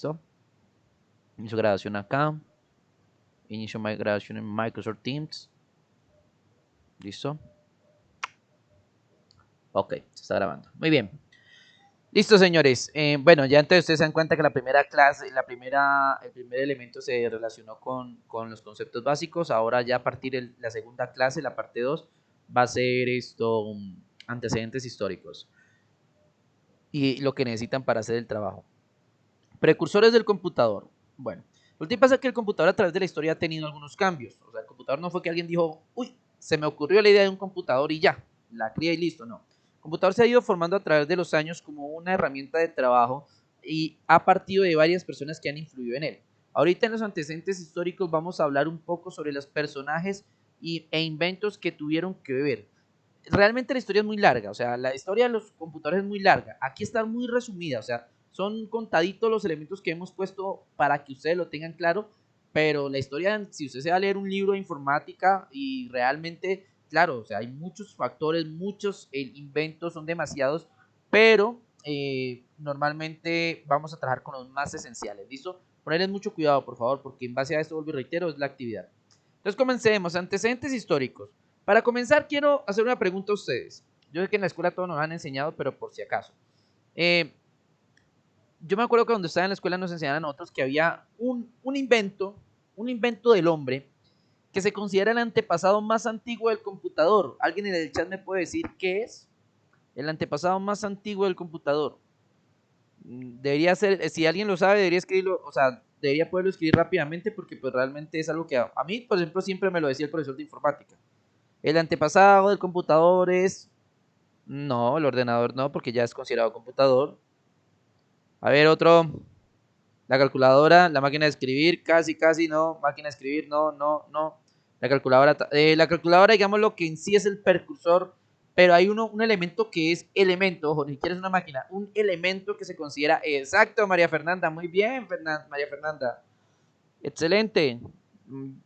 ¿Listo? Inicio grabación acá. Inicio grabación en Microsoft Teams. ¿Listo? Ok, se está grabando. Muy bien. Listo, señores. Bueno, ya entonces ustedes se dan cuenta que la primera clase, el primer elemento se relacionó con los conceptos básicos. Ahora ya a partir de la segunda clase, la parte 2, va a ser antecedentes históricos y lo que necesitan para hacer el trabajo. Precursores del computador. Bueno, lo que pasa es que el computador a través de la historia ha tenido algunos cambios. O sea, el computador no fue que alguien dijo, uy, se me ocurrió la idea de un computador y ya, la cría y listo, no. El computador se ha ido formando a través de los años como una herramienta de trabajo y ha partido de varias personas que han influido en él. Ahorita en los antecedentes históricos vamos a hablar un poco sobre los personajes e inventos que tuvieron que ver. Realmente la historia es muy larga, o sea, la historia de los computadores es muy larga. Aquí está muy resumida, o sea, son contaditos los elementos que hemos puesto para que ustedes lo tengan claro, pero la historia, si usted se va a leer un libro de informática y realmente, claro, o sea, hay muchos factores, muchos inventos, son demasiados, pero normalmente vamos a trabajar con los más esenciales, ¿listo? Ponerles mucho cuidado, por favor, porque en base a esto, vuelvo y reitero, es la actividad. Entonces comencemos, antecedentes históricos. Para comenzar, quiero hacer una pregunta a ustedes. Yo sé que en la escuela todos nos han enseñado, pero por si acaso. Eh, yo me acuerdo que cuando estaba en la escuela nos enseñaban a nosotros que había un invento del hombre que se considera el antepasado más antiguo del computador. ¿Alguien en el chat me puede decir qué es? El antepasado más antiguo del computador. Debería ser, si alguien lo sabe, debería escribirlo, o sea, debería poderlo escribir rápidamente porque pues realmente es algo que a mí, por ejemplo, siempre me lo decía el profesor de informática. El antepasado del computador es... No, el ordenador no, porque ya es considerado computador. A ver, otro. La calculadora, la máquina de escribir, casi, casi no. Máquina de escribir, no, no, no. La calculadora, digamos lo que en sí es el precursor, pero hay un elemento que es elemento, ojo, ni siquiera es una máquina, un elemento que se considera exacto, María Fernanda, muy bien, María Fernanda, excelente.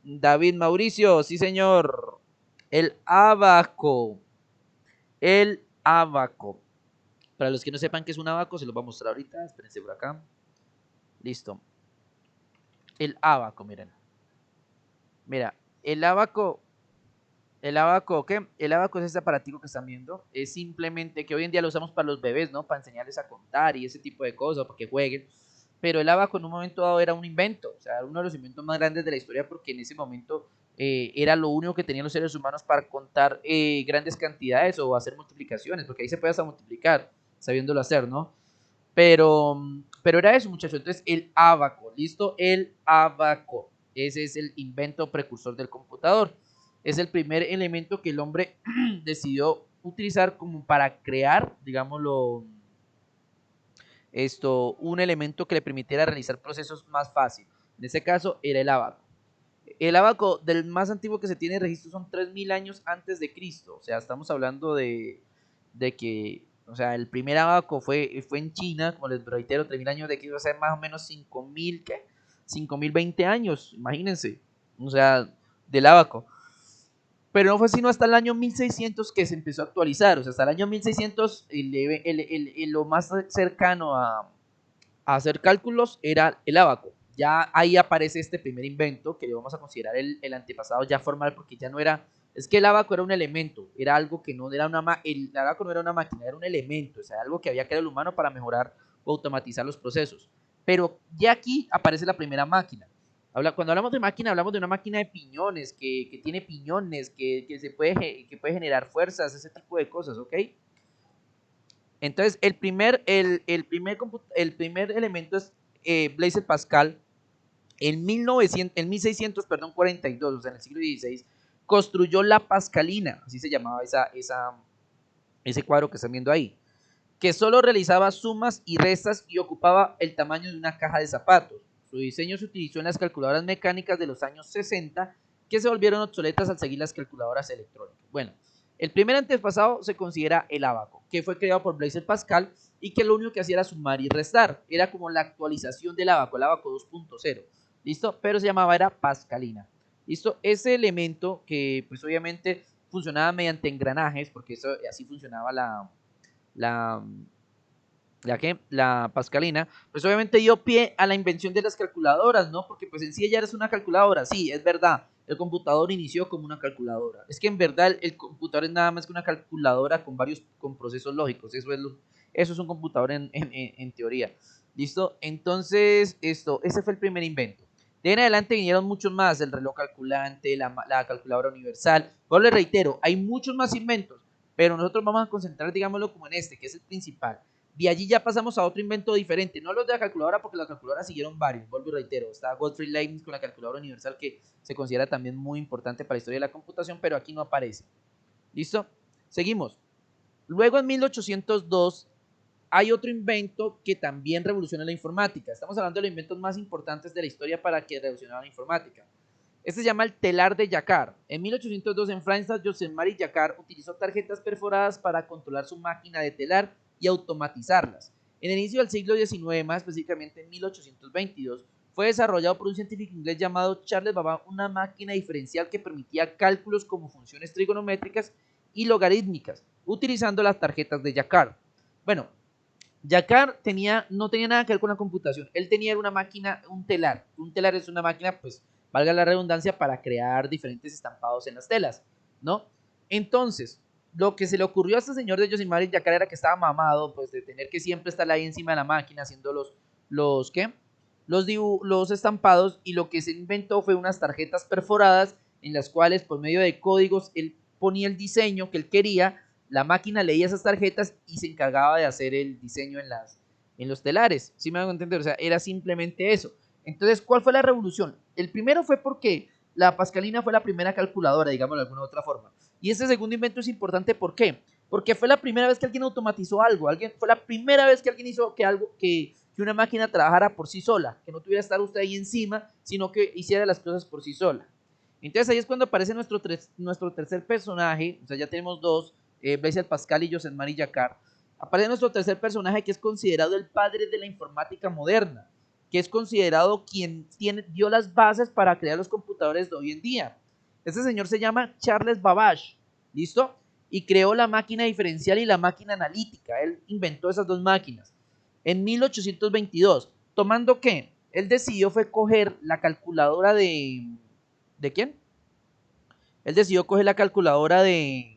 David Mauricio, sí señor, el abaco, el abaco. Para los que no sepan qué es un abaco, se los voy a mostrar ahorita, espérense por acá, listo. El abaco, miren, mira, el abaco. El abaco, ¿qué? El abaco es este aparatico que están viendo. Es simplemente que hoy en día lo usamos para los bebés, ¿no? Para enseñarles a contar y ese tipo de cosas, para que jueguen. Pero el abaco en un momento dado era un invento, o sea, era uno de los inventos más grandes de la historia porque en ese momento era lo único que tenían los seres humanos para contar grandes cantidades o hacer multiplicaciones, porque ahí se puede hasta multiplicar, sabiéndolo hacer, ¿no? Pero era eso, muchachos. Entonces, el abaco, ¿listo? El abaco. Ese es el invento precursor del computador. Es el primer elemento que el hombre decidió utilizar como para crear, digámoslo, un elemento que le permitiera realizar procesos más fácil. En este caso era el abaco. El abaco del más antiguo que se tiene registro son 3000 años antes de Cristo. O sea, estamos hablando de que, o sea, el primer abaco fue en China, como les reitero, 3000 años de Cristo, o sea, más o menos 5000, ¿qué? 5020 años, imagínense. O sea, del abaco. Pero no fue sino hasta el año 1600 que se empezó a actualizar. O sea, hasta el año 1600 lo más cercano a hacer cálculos era el abaco. Ya ahí aparece este primer invento que le vamos a considerar el antepasado ya formal porque ya no era, es que el abaco era un elemento, era algo que no era el abaco no era una máquina, era un elemento, o sea, algo que había creado el humano para mejorar o automatizar los procesos. Pero ya aquí aparece la primera máquina. Cuando hablamos de máquina, hablamos de una máquina de piñones, que tiene piñones, que puede generar fuerzas, ese tipo de cosas, ¿ok? Entonces, el primer elemento es Blaise Pascal en 1600, perdón, 42, o sea, en el siglo XVI, construyó la Pascalina, así se llamaba ese cuadro que están viendo ahí, que solo realizaba sumas y restas y ocupaba el tamaño de una caja de zapatos. Su diseño se utilizó en las calculadoras mecánicas de los años 60, que se volvieron obsoletas al seguir las calculadoras electrónicas. Bueno, el primer antepasado se considera el abaco, que fue creado por Blaise Pascal y que lo único que hacía era sumar y restar. Era como la actualización del abaco, el abaco 2.0. ¿Listo? Pero se llamaba era Pascalina. ¿Listo? Ese elemento que pues obviamente funcionaba mediante engranajes, porque eso así funcionaba la, la pascalina, pues obviamente dio pie a la invención de las calculadoras, ¿no? Porque pues en sí ella es una calculadora, sí, es verdad, el computador inició como una calculadora. Es que en verdad el computador es nada más que una calculadora con procesos lógicos, eso es un computador en teoría. ¿Listo? Entonces, ese fue el primer invento. De ahí en adelante vinieron muchos más, el reloj calculante, la calculadora universal. Pero les reitero, hay muchos más inventos, pero nosotros vamos a concentrar, digámoslo, como en este, que es el principal. De allí ya pasamos a otro invento diferente, no los de la calculadora, porque la calculadora siguieron varios, vuelvo y reitero, está Gottfried Leibniz con la calculadora universal, que se considera también muy importante para la historia de la computación, pero aquí no aparece. ¿Listo? Seguimos. Luego en 1802 hay otro invento que también revoluciona la informática. Estamos hablando de los inventos más importantes de la historia para que revolucionara la informática. Este se llama el telar de Jacquard. En 1802 en Francia, Joseph-Marie Jacquard utilizó tarjetas perforadas para controlar su máquina de telar y automatizarlas. En el inicio del siglo XIX, más específicamente en 1822, fue desarrollado por un científico inglés llamado Charles Babbage una máquina diferencial que permitía cálculos como funciones trigonométricas y logarítmicas, utilizando las tarjetas de Jacquard. Bueno, Jacquard no tenía nada que ver con la computación. Él tenía una máquina, un telar. Un telar es una máquina, pues, valga la redundancia, para crear diferentes estampados en las telas, ¿no? Entonces, lo que se le ocurrió a este señor de Joseph-Marie Jacquard era que estaba mamado, pues, de tener que siempre estar ahí encima de la máquina haciendo ¿qué? Los estampados, y lo que se inventó fue unas tarjetas perforadas en las cuales, por medio de códigos, él ponía el diseño que él quería, la máquina leía esas tarjetas y se encargaba de hacer el diseño en los telares. ¿Sí me hago entender? O sea, era simplemente eso. Entonces, ¿cuál fue la revolución? El primero fue porque la pascalina fue la primera calculadora, digámoslo de alguna otra forma. Y este segundo invento es importante, ¿por qué? Porque fue la primera vez que alguien automatizó algo. Fue la primera vez que alguien hizo que una máquina trabajara por sí sola, que no tuviera que estar usted ahí encima, sino que hiciera las cosas por sí sola. Entonces ahí es cuando aparece nuestro tercer personaje, o sea, ya tenemos dos, Blaise Pascal y Joseph-Marie Jacquard. Aparece nuestro tercer personaje, que es considerado el padre de la informática moderna, que es considerado quien dio las bases para crear los computadores de hoy en día. Este señor se llama Charles Babbage, ¿listo? Y creó la máquina diferencial y la máquina analítica. Él inventó esas dos máquinas en 1822. ¿Tomando qué? Él decidió fue coger la calculadora ¿de quién? Él decidió coger la calculadora de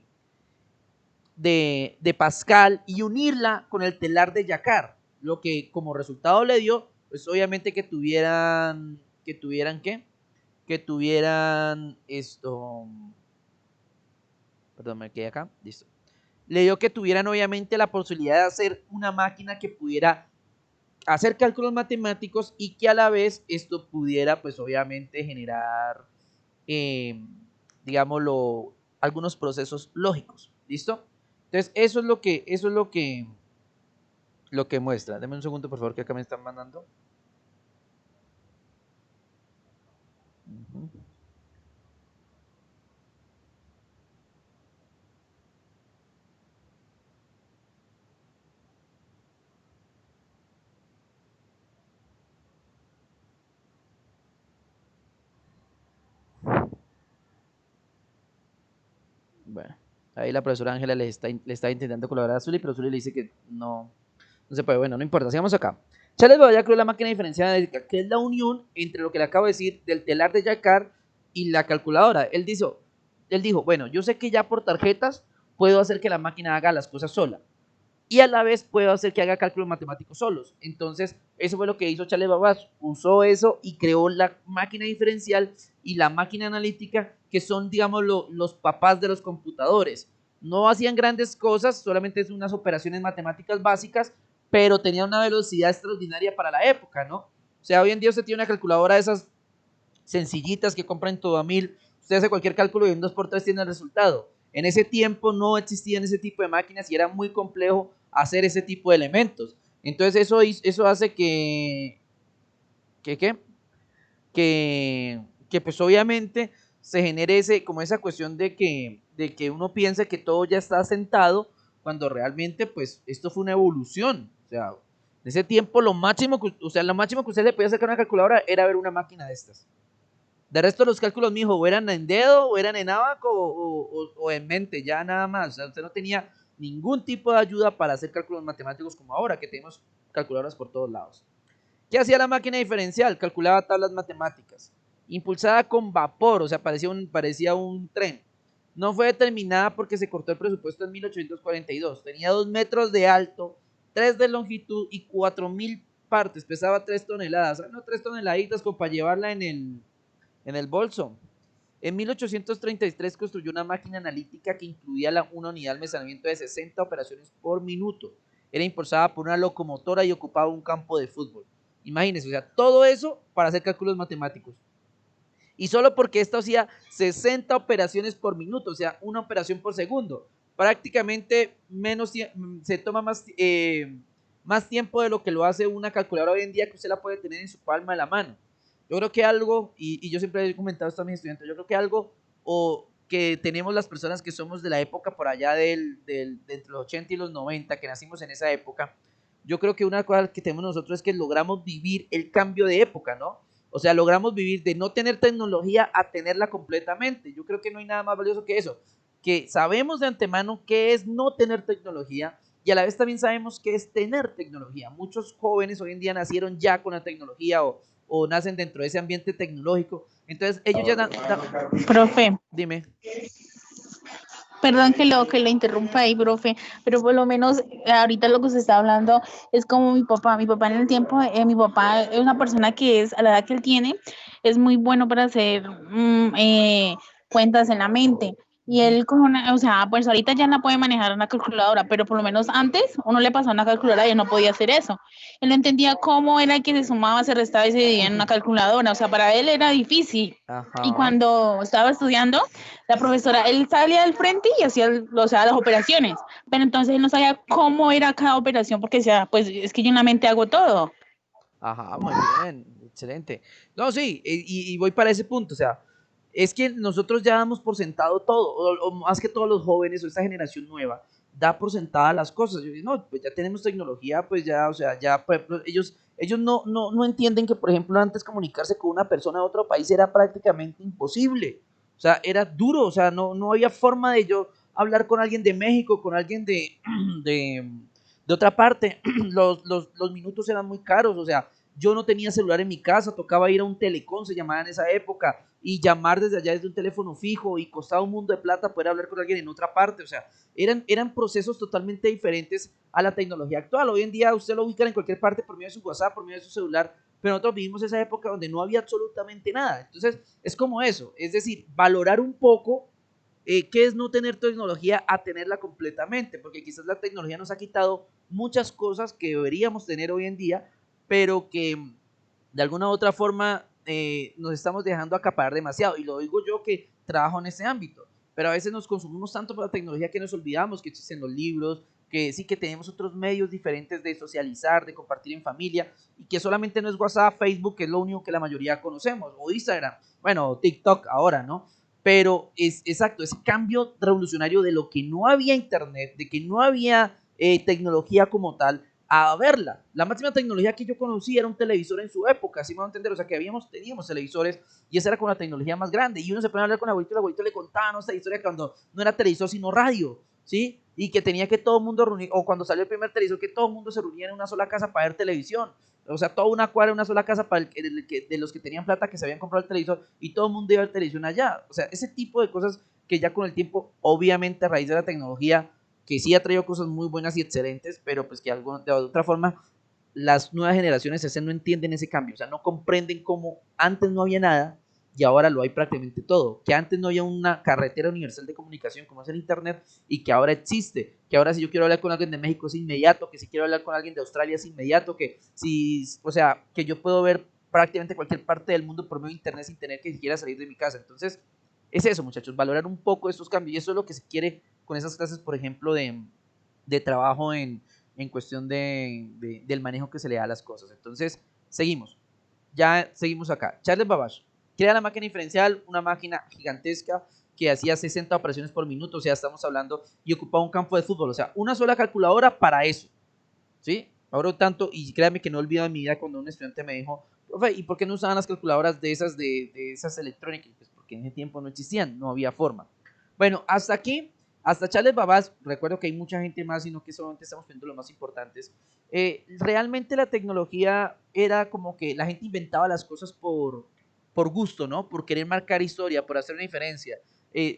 Pascal y unirla con el telar de Jacquard, lo que como resultado le dio, pues obviamente que tuvieran ¿qué? Que tuvieran perdón, me quedé acá, listo. Le dio que tuvieran obviamente la posibilidad de hacer una máquina que pudiera hacer cálculos matemáticos y que a la vez esto pudiera pues obviamente generar eh, digámoslo, algunos procesos lógicos, ¿listo? Entonces, eso es lo que muestra. Deme un segundo, por favor, que acá me están mandando. Uh-huh. Bueno, ahí la profesora Ángela le está intentando colaborar a Zully, pero Zully le dice que no se puede. Bueno, no importa, sigamos acá. Charles Babbage creó la máquina diferenciada analítica, que es la unión entre lo que le acabo de decir del telar de Jacquard y la calculadora. Él dijo, bueno, yo sé que ya por tarjetas puedo hacer que la máquina haga las cosas sola, y a la vez puedo hacer que haga cálculos matemáticos solos. Entonces, eso fue lo que hizo Charles Babbage, usó eso y creó la máquina diferencial y la máquina analítica, que son, digamos, los papás de los computadores. No hacían grandes cosas, solamente unas operaciones matemáticas básicas, pero tenían una velocidad extraordinaria para la época, ¿no? O sea, hoy en día usted tiene una calculadora de esas sencillitas que compran todo a 1000, usted hace cualquier cálculo y en 2x3 tiene el resultado. En ese tiempo no existían ese tipo de máquinas y era muy complejo hacer ese tipo de elementos. Entonces eso hace que, ¿qué? Que pues obviamente se genere como esa cuestión de que uno piensa que todo ya está sentado, cuando realmente pues esto fue una evolución. O sea, en ese tiempo lo máximo que usted le podía sacar a una calculadora era ver una máquina de estas. De resto, los cálculos, mijo, o eran en dedo, o eran en abaco, o en mente, ya nada más. O sea, usted no tenía ningún tipo de ayuda para hacer cálculos matemáticos como ahora, que tenemos calculadoras por todos lados. ¿Qué hacía la máquina diferencial? Calculaba tablas matemáticas. Impulsada con vapor, o sea, parecía un tren. No fue determinada porque se cortó el presupuesto en 1842. Tenía 2 metros de alto, 3 de longitud y 4000 partes. Pesaba 3 toneladas. No 3 toneladitas como para llevarla en el bolso. En 1833 construyó una máquina analítica que incluía una unidad de almacenamiento de 60 operaciones por minuto. Era impulsada por una locomotora y ocupaba un campo de fútbol. Imagínense, o sea, todo eso para hacer cálculos matemáticos. Y solo porque esto hacía 60 operaciones por minuto, o sea, una operación por segundo. Prácticamente se toma más tiempo de lo que lo hace una calculadora hoy en día, que usted la puede tener en su palma de la mano. Yo creo que algo, y yo siempre he comentado esto a mis estudiantes, yo creo que algo que tenemos las personas que somos de la época por allá de entre los 80 y los 90, que nacimos en esa época, yo creo que una cosa que tenemos nosotros es que logramos vivir el cambio de época, ¿no? O sea, logramos vivir de no tener tecnología a tenerla completamente. Yo creo que no hay nada más valioso que eso, que sabemos de antemano qué es no tener tecnología y a la vez también sabemos qué es tener tecnología. Muchos jóvenes hoy en día nacieron ya con la tecnología o nacen dentro de ese ambiente tecnológico. Entonces, ellos ya... Profe, Dime. perdón que lo interrumpa ahí, profe, pero por lo menos ahorita lo que usted está hablando es como mi papá. Mi papá en el tiempo, mi papá es una persona que es, a la edad que él tiene, es muy bueno para hacer cuentas en la mente. Y él con una, o sea, pues ahorita ya la puede manejar una calculadora, pero por lo menos antes uno le pasó una calculadora y él no podía hacer eso. Él no entendía cómo era que se sumaba, se restaba y se dividía en una calculadora. O sea, para él era difícil. Y Ajá. cuando estaba estudiando, la profesora, él salía al frente y hacía, o sea, las operaciones, pero entonces él no sabía cómo era cada operación porque decía, pues es que yo en la mente hago todo. Ajá, muy bien, excelente. No, sí, y voy para ese punto, o sea, es que nosotros ya damos por sentado todo, o más que todos los jóvenes o esta generación nueva, da por sentada las cosas. Yo digo, no, pues ya tenemos tecnología, pues ya, o sea, ya, por ejemplo, ellos no entienden que, por ejemplo, antes comunicarse con una persona de otro país era prácticamente imposible. O sea, era duro, o sea, no había forma de yo hablar con alguien de México, con alguien de, de otra parte. Los minutos eran muy caros, o sea, yo no tenía celular en mi casa, tocaba ir a un telecom, se llamaba en esa época, y llamar desde allá desde un teléfono fijo, y costaba un mundo de plata poder hablar con alguien en otra parte. O sea, eran procesos totalmente diferentes a la tecnología actual. Hoy en día usted lo ubica en cualquier parte por medio de su WhatsApp, por medio de su celular, pero nosotros vivimos esa época donde no había absolutamente nada. Entonces, es como eso, es decir, valorar un poco qué es no tener tecnología a tenerla completamente, porque quizás la tecnología nos ha quitado muchas cosas que deberíamos tener hoy en día, pero que de alguna u otra forma nos estamos dejando acaparar demasiado. Y lo digo yo que trabajo en ese ámbito, pero a veces nos consumimos tanto por la tecnología que nos olvidamos que existen los libros, que sí que tenemos otros medios diferentes de socializar, de compartir en familia, y que solamente no es WhatsApp, Facebook, que es lo único que la mayoría conocemos, o Instagram, bueno, TikTok ahora, ¿no? Pero es exacto, ese cambio revolucionario de lo que no había internet, de que no había tecnología como tal, a verla. La máxima tecnología que yo conocí era un televisor en su época, así me van a entender, o sea que teníamos televisores y esa era con la tecnología más grande. Y uno se ponía a hablar con el abuelito le contaba esta historia cuando no era televisor sino radio, ¿sí? Y que tenía que todo el mundo reunir, o cuando salió el primer televisor, que todo el mundo se reunía en una sola casa para ver televisión. O sea, toda una cuadra, una sola casa para de los que tenían plata que se habían comprado el televisor y todo el mundo iba a ver televisión allá. O sea, ese tipo de cosas que ya con el tiempo, obviamente a raíz de la tecnología, que sí ha traído cosas muy buenas y excelentes, pero pues que de otra forma las nuevas generaciones ese no entienden ese cambio, o sea, no comprenden cómo antes no había nada y ahora lo hay prácticamente todo, que antes no había una carretera universal de comunicación como es el internet y que ahora existe, que ahora si yo quiero hablar con alguien de México es inmediato, que si quiero hablar con alguien de Australia es inmediato, que si, o sea, que yo puedo ver prácticamente cualquier parte del mundo por medio de internet sin tener que siquiera salir de mi casa. Entonces, es eso, muchachos, valorar un poco estos cambios y eso es lo que se quiere con esas clases, por ejemplo, de trabajo en cuestión del manejo que se le da a las cosas. Entonces, seguimos. Ya seguimos acá. Charles Babbage crea la máquina diferencial, una máquina gigantesca que hacía 60 operaciones por minuto, o sea, estamos hablando, y ocupaba un campo de fútbol, o sea, una sola calculadora para eso, ¿sí? Ahora tanto, y créanme que no olvido en mi vida cuando un estudiante me dijo, profe, ¿y por qué no usaban las calculadoras de esas electrónicas? Pues porque en ese tiempo no existían, no había forma. Bueno, hasta aquí hasta Charles Babbage, recuerdo que hay mucha gente más, sino que solamente estamos viendo los más importantes. Realmente la tecnología era como que la gente inventaba las cosas por gusto, ¿no? Por querer marcar historia, por hacer una diferencia.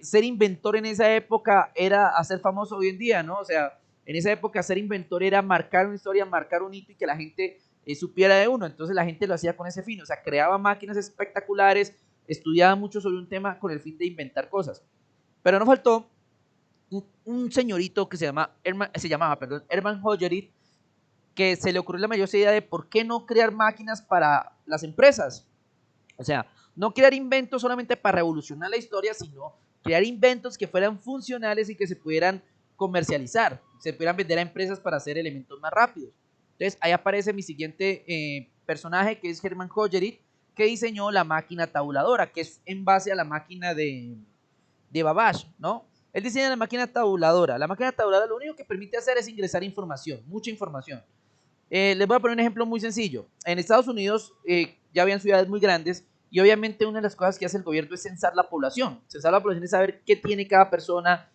Ser inventor en esa época era hacer famoso hoy en día, ¿no? O sea, en esa época ser inventor era marcar una historia, marcar un hito y que la gente supiera de uno. Entonces la gente lo hacía con ese fin, o sea, creaba máquinas espectaculares, estudiaba mucho sobre un tema con el fin de inventar cosas. Pero no faltó un señorito que se llamaba, perdón, Hermann Hollerith, que se le ocurrió la mayor idea de por qué no crear máquinas para las empresas. O sea, no crear inventos solamente para revolucionar la historia, sino crear inventos que fueran funcionales y que se pudieran comercializar, se pudieran vender a empresas para hacer elementos más rápidos. Entonces, ahí aparece mi siguiente personaje, que es Hermann Hollerith, que diseñó la máquina tabuladora, que es en base a la máquina de Babbage, ¿no? Él diseña la máquina tabuladora. La máquina tabuladora lo único que permite hacer es ingresar información, mucha información. Les voy a poner un ejemplo muy sencillo. En Estados Unidos ya habían ciudades muy grandes y obviamente una de las cosas que hace el gobierno es censar la población. Censar la población es saber qué tiene cada persona,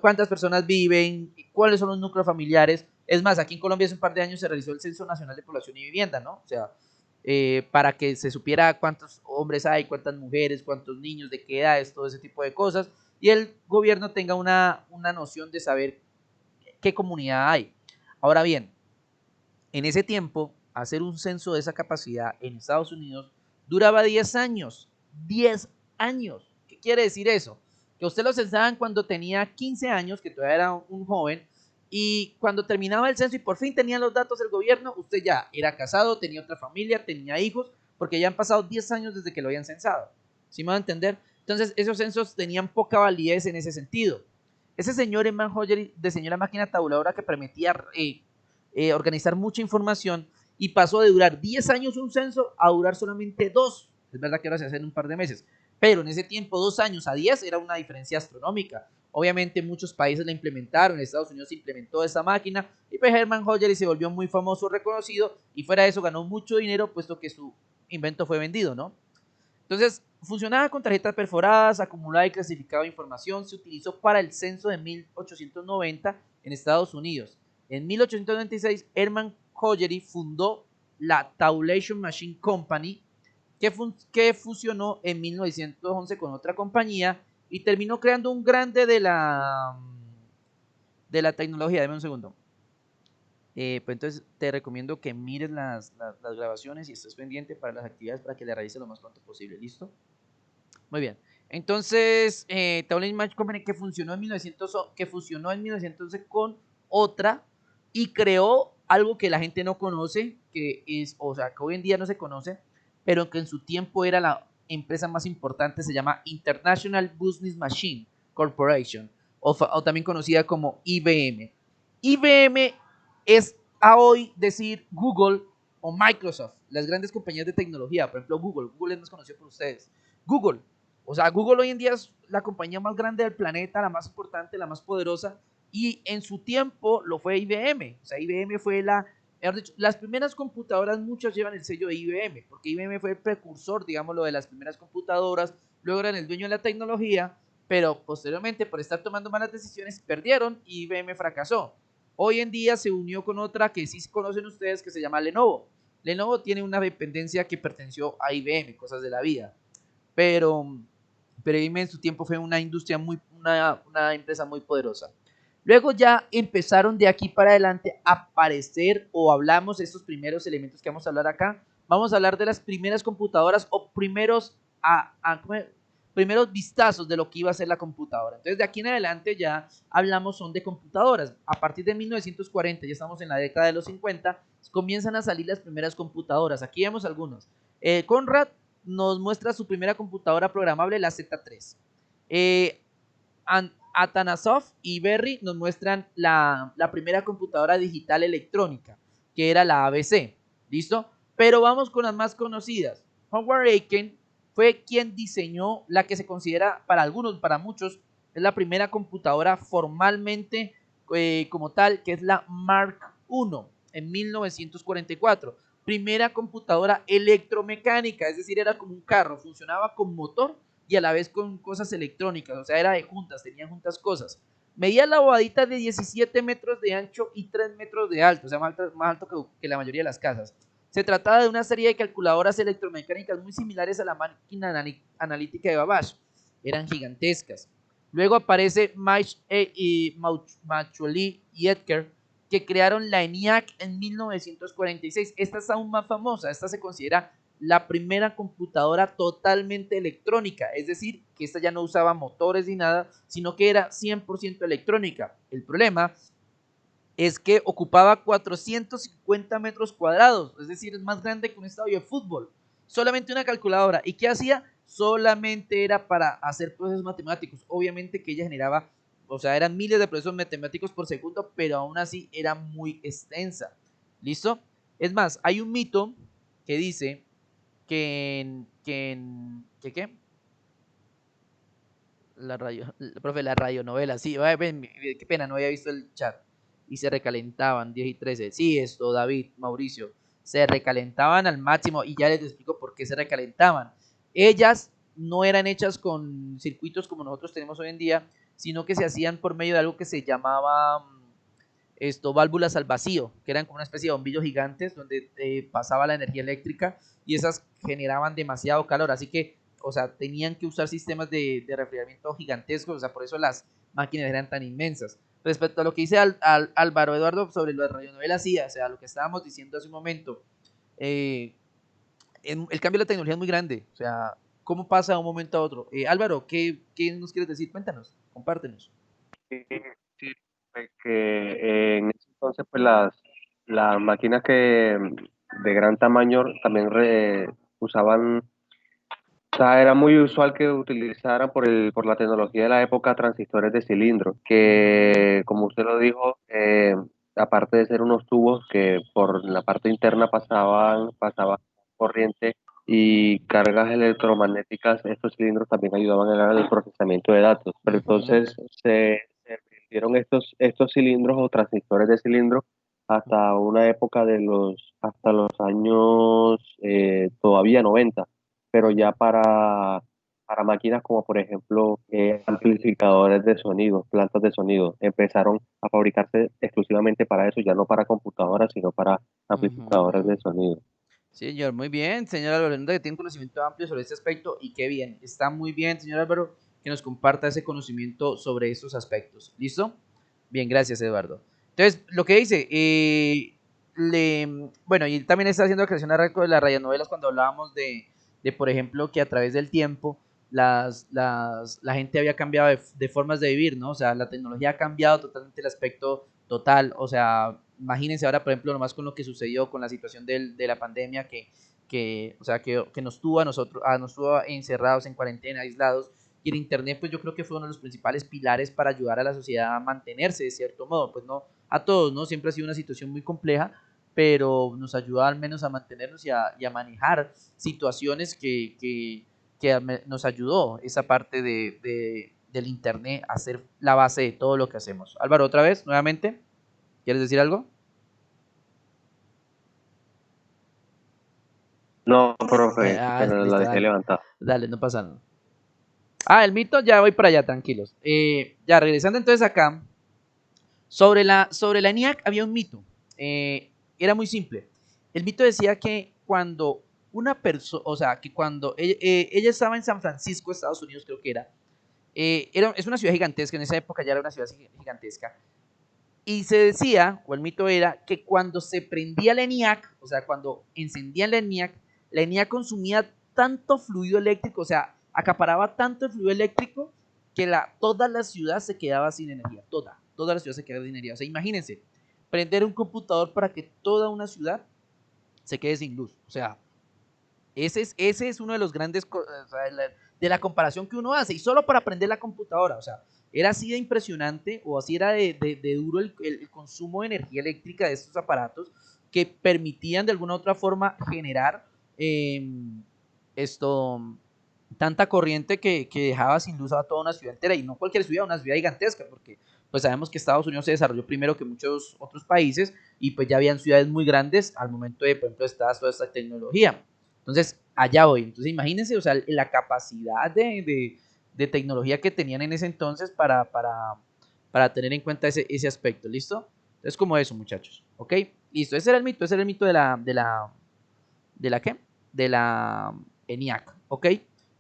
cuántas personas viven, cuáles son los núcleos familiares. Es más, aquí en Colombia hace un par de años se realizó el Censo Nacional de Población y Vivienda, ¿no? O sea, para que se supiera cuántos hombres hay, cuántas mujeres, cuántos niños, de qué edades, todo ese tipo de cosas, y el gobierno tenga una noción de saber qué comunidad hay. Ahora bien, en ese tiempo, hacer un censo de esa capacidad en Estados Unidos duraba 10 años. 10 años. ¿Qué quiere decir eso? Que usted lo censaban cuando tenía 15 años, que todavía era un joven, y cuando terminaba el censo y por fin tenía los datos del gobierno, usted ya era casado, tenía otra familia, tenía hijos, porque ya han pasado 10 años desde que lo habían censado. ¿Sí me va a entender? Entonces, esos censos tenían poca validez en ese sentido. Ese señor Eman Hoyer diseñó la máquina tabuladora que permitía organizar mucha información y pasó de durar 10 años un censo a durar solamente 2. Es verdad que ahora se hace en un par de meses, pero en ese tiempo 2 años a 10 era una diferencia astronómica. Obviamente muchos países la implementaron, en Estados Unidos se implementó esa máquina y pues Hermann Hoyer se volvió muy famoso, reconocido y fuera de eso ganó mucho dinero puesto que su invento fue vendido, ¿no? Entonces, funcionaba con tarjetas perforadas, acumulaba y clasificaba información, se utilizó para el censo de 1890 en Estados Unidos. En 1896, Hermann Hollerith fundó la Tabulation Machine Company, que fusionó en 1911 con otra compañía y terminó creando un grande de la tecnología. Deme un segundo. Pues entonces te recomiendo que mires las grabaciones y estés pendiente para las actividades para que le realices lo más pronto posible. ¿Listo? Muy bien. Entonces, Tablet Match Company que fusionó en 1911 con otra y creó algo que la gente no conoce, que es, o sea, que hoy en día no se conoce, pero que en su tiempo era la empresa más importante, se llama International Business Machine Corporation, o también conocida como IBM. IBM es a hoy decir Google o Microsoft, las grandes compañías de tecnología, por ejemplo Google. Google es más conocido por ustedes. Google, o sea, Google hoy en día es la compañía más grande del planeta, la más importante, la más poderosa, y en su tiempo lo fue IBM. O sea, IBM fue las primeras computadoras, muchas llevan el sello de IBM, porque IBM fue el precursor, digámoslo, de las primeras computadoras, luego eran el dueño de la tecnología, pero posteriormente por estar tomando malas decisiones perdieron y IBM fracasó. Hoy en día se unió con otra que sí conocen ustedes que se llama Lenovo. Lenovo tiene una dependencia que perteneció a IBM, cosas de la vida, pero IBM en su tiempo fue una industria una empresa muy poderosa. Luego ya empezaron de aquí para adelante a aparecer o hablamos de estos primeros elementos que vamos a hablar acá. Vamos a hablar de las primeras computadoras o primeros vistazos de lo que iba a ser la computadora. Entonces de aquí en adelante ya hablamos son de computadoras. A partir de 1940, ya estamos en la década de los 50, comienzan a salir las primeras computadoras. Aquí vemos algunos. Conrad nos muestra su primera computadora programable, la Z3. Atanasov y Berry nos muestran la primera computadora digital electrónica, que era la ABC. ¿Listo? Pero vamos con las más conocidas. Howard Aiken fue quien diseñó la que se considera para algunos, para muchos, es la primera computadora formalmente como tal, que es la Mark I en 1944. Primera computadora electromecánica, es decir, era como un carro, funcionaba con motor y a la vez con cosas electrónicas, o sea, era de juntas, tenían juntas cosas. Medía la bobadita de 17 metros de ancho y 3 metros de alto, o sea, más alto que la mayoría de las casas. Se trataba de una serie de calculadoras electromecánicas muy similares a la máquina analítica de Babbage. Eran gigantescas. Luego aparece Macaulay y Edgar, que crearon la ENIAC en 1946. Esta es aún más famosa. Esta se considera la primera computadora totalmente electrónica, es decir, que esta ya no usaba motores ni nada, sino que era 100% electrónica. El problema es que ocupaba 450 metros cuadrados, es decir, es más grande que un estadio de fútbol. Solamente una calculadora. ¿Y qué hacía? Solamente era para hacer procesos matemáticos. Obviamente que ella generaba, o sea, eran miles de procesos matemáticos por segundo, pero aún así era muy extensa. ¿Listo? Es más, hay un mito que dice que ¿qué? Profe, la radionovela, sí, qué pena, no había visto el chat. Y se recalentaban 10 y 13. Sí, esto, David, Mauricio, se recalentaban al máximo y ya les explico por qué se recalentaban. Ellas no eran hechas con circuitos como nosotros tenemos hoy en día, sino que se hacían por medio de algo que se llamaba válvulas al vacío, que eran como una especie de bombillos gigantes donde pasaba la energía eléctrica y esas generaban demasiado calor, así que, o sea, tenían que usar sistemas de refrigeramiento gigantescos, o sea, por eso las máquinas eran tan inmensas. Respecto a lo que dice Álvaro Eduardo sobre las radionovelas, sí, o sea, lo que estábamos diciendo hace un momento, eh, el cambio de la tecnología es muy grande, o sea, ¿cómo pasa de un momento a otro? Álvaro, ¿qué nos quieres decir? Cuéntanos, compártenos. Sí, sí, que en ese entonces pues las máquinas que de gran tamaño también usaban, o sea, era muy usual que utilizaran por la tecnología de la época transistores de cilindro, que como usted lo dijo, aparte de ser unos tubos que por la parte interna pasaban corriente y cargas electromagnéticas, estos cilindros también ayudaban en el procesamiento de datos. Pero Ujú. entonces se vendieron estos cilindros o transistores de cilindro hasta una época hasta los años todavía 90, pero ya para máquinas como por ejemplo amplificadores de sonido, plantas de sonido, empezaron a fabricarse exclusivamente para eso, ya no para computadoras, sino para amplificadores Ujú. de sonido. Sí, señor, muy bien, señor Álvaro, que tiene un conocimiento amplio sobre este aspecto y qué bien, está muy bien, señor Álvaro, que nos comparta ese conocimiento sobre estos aspectos. ¿Listo? Bien, gracias, Eduardo. Entonces, lo que dice, bueno, y también está haciendo creación a de las radionovelas cuando hablábamos por ejemplo, que a través del tiempo la gente había cambiado de formas de vivir, ¿no? O sea, la tecnología ha cambiado totalmente el aspecto total, o sea, imagínense ahora, por ejemplo, nomás con lo que sucedió con la situación de la pandemia o sea, que nos tuvo nos tuvo encerrados en cuarentena, aislados, y el internet pues yo creo que fue uno de los principales pilares para ayudar a la sociedad a mantenerse de cierto modo, pues no a todos, ¿no? Siempre ha sido una situación muy compleja, pero nos ayuda al menos a mantenernos y a manejar situaciones que nos ayudó esa parte del internet a ser la base de todo lo que hacemos. Álvaro, otra vez, nuevamente, ¿quieres decir algo? No, profe, qué pena, la Listo, dejé dale. levantada. Dale, no pasa nada. El mito, ya voy para allá, tranquilos. Ya, regresando entonces acá, sobre la ENIAC había un mito. Era muy simple. El mito decía que cuando una persona, o sea, que cuando ella estaba en San Francisco, Estados Unidos, creo que es una ciudad gigantesca, en esa época ya era una ciudad gigantesca, y se decía, o el mito era, que cuando se prendía la ENIAC, o sea, cuando encendían la ENIAC consumía tanto fluido eléctrico, o sea, acaparaba tanto el fluido eléctrico que toda la ciudad se quedaba sin energía, toda la ciudad se quedaba sin energía. O sea, imagínense, prender un computador para que toda una ciudad se quede sin luz. O sea, ese es uno de los grandes, o sea, de la comparación que uno hace, y solo para aprender la computadora, o sea, era así de impresionante o así era de duro el consumo de energía eléctrica de estos aparatos que permitían de alguna u otra forma generar eh, esto, tanta corriente que dejaba sin luz a toda una ciudad entera, y no cualquier ciudad, una ciudad gigantesca, porque pues sabemos que Estados Unidos se desarrolló primero que muchos otros países y pues ya habían ciudades muy grandes al momento de, por ejemplo, toda esta tecnología. Entonces, allá voy. Entonces, imagínense, o sea, la capacidad de tecnología que tenían en ese entonces para tener en cuenta ese aspecto, ¿listo? Entonces, como eso, muchachos, ¿ok? Listo, ese era el mito ¿de la qué? De la ENIAC, ¿ok?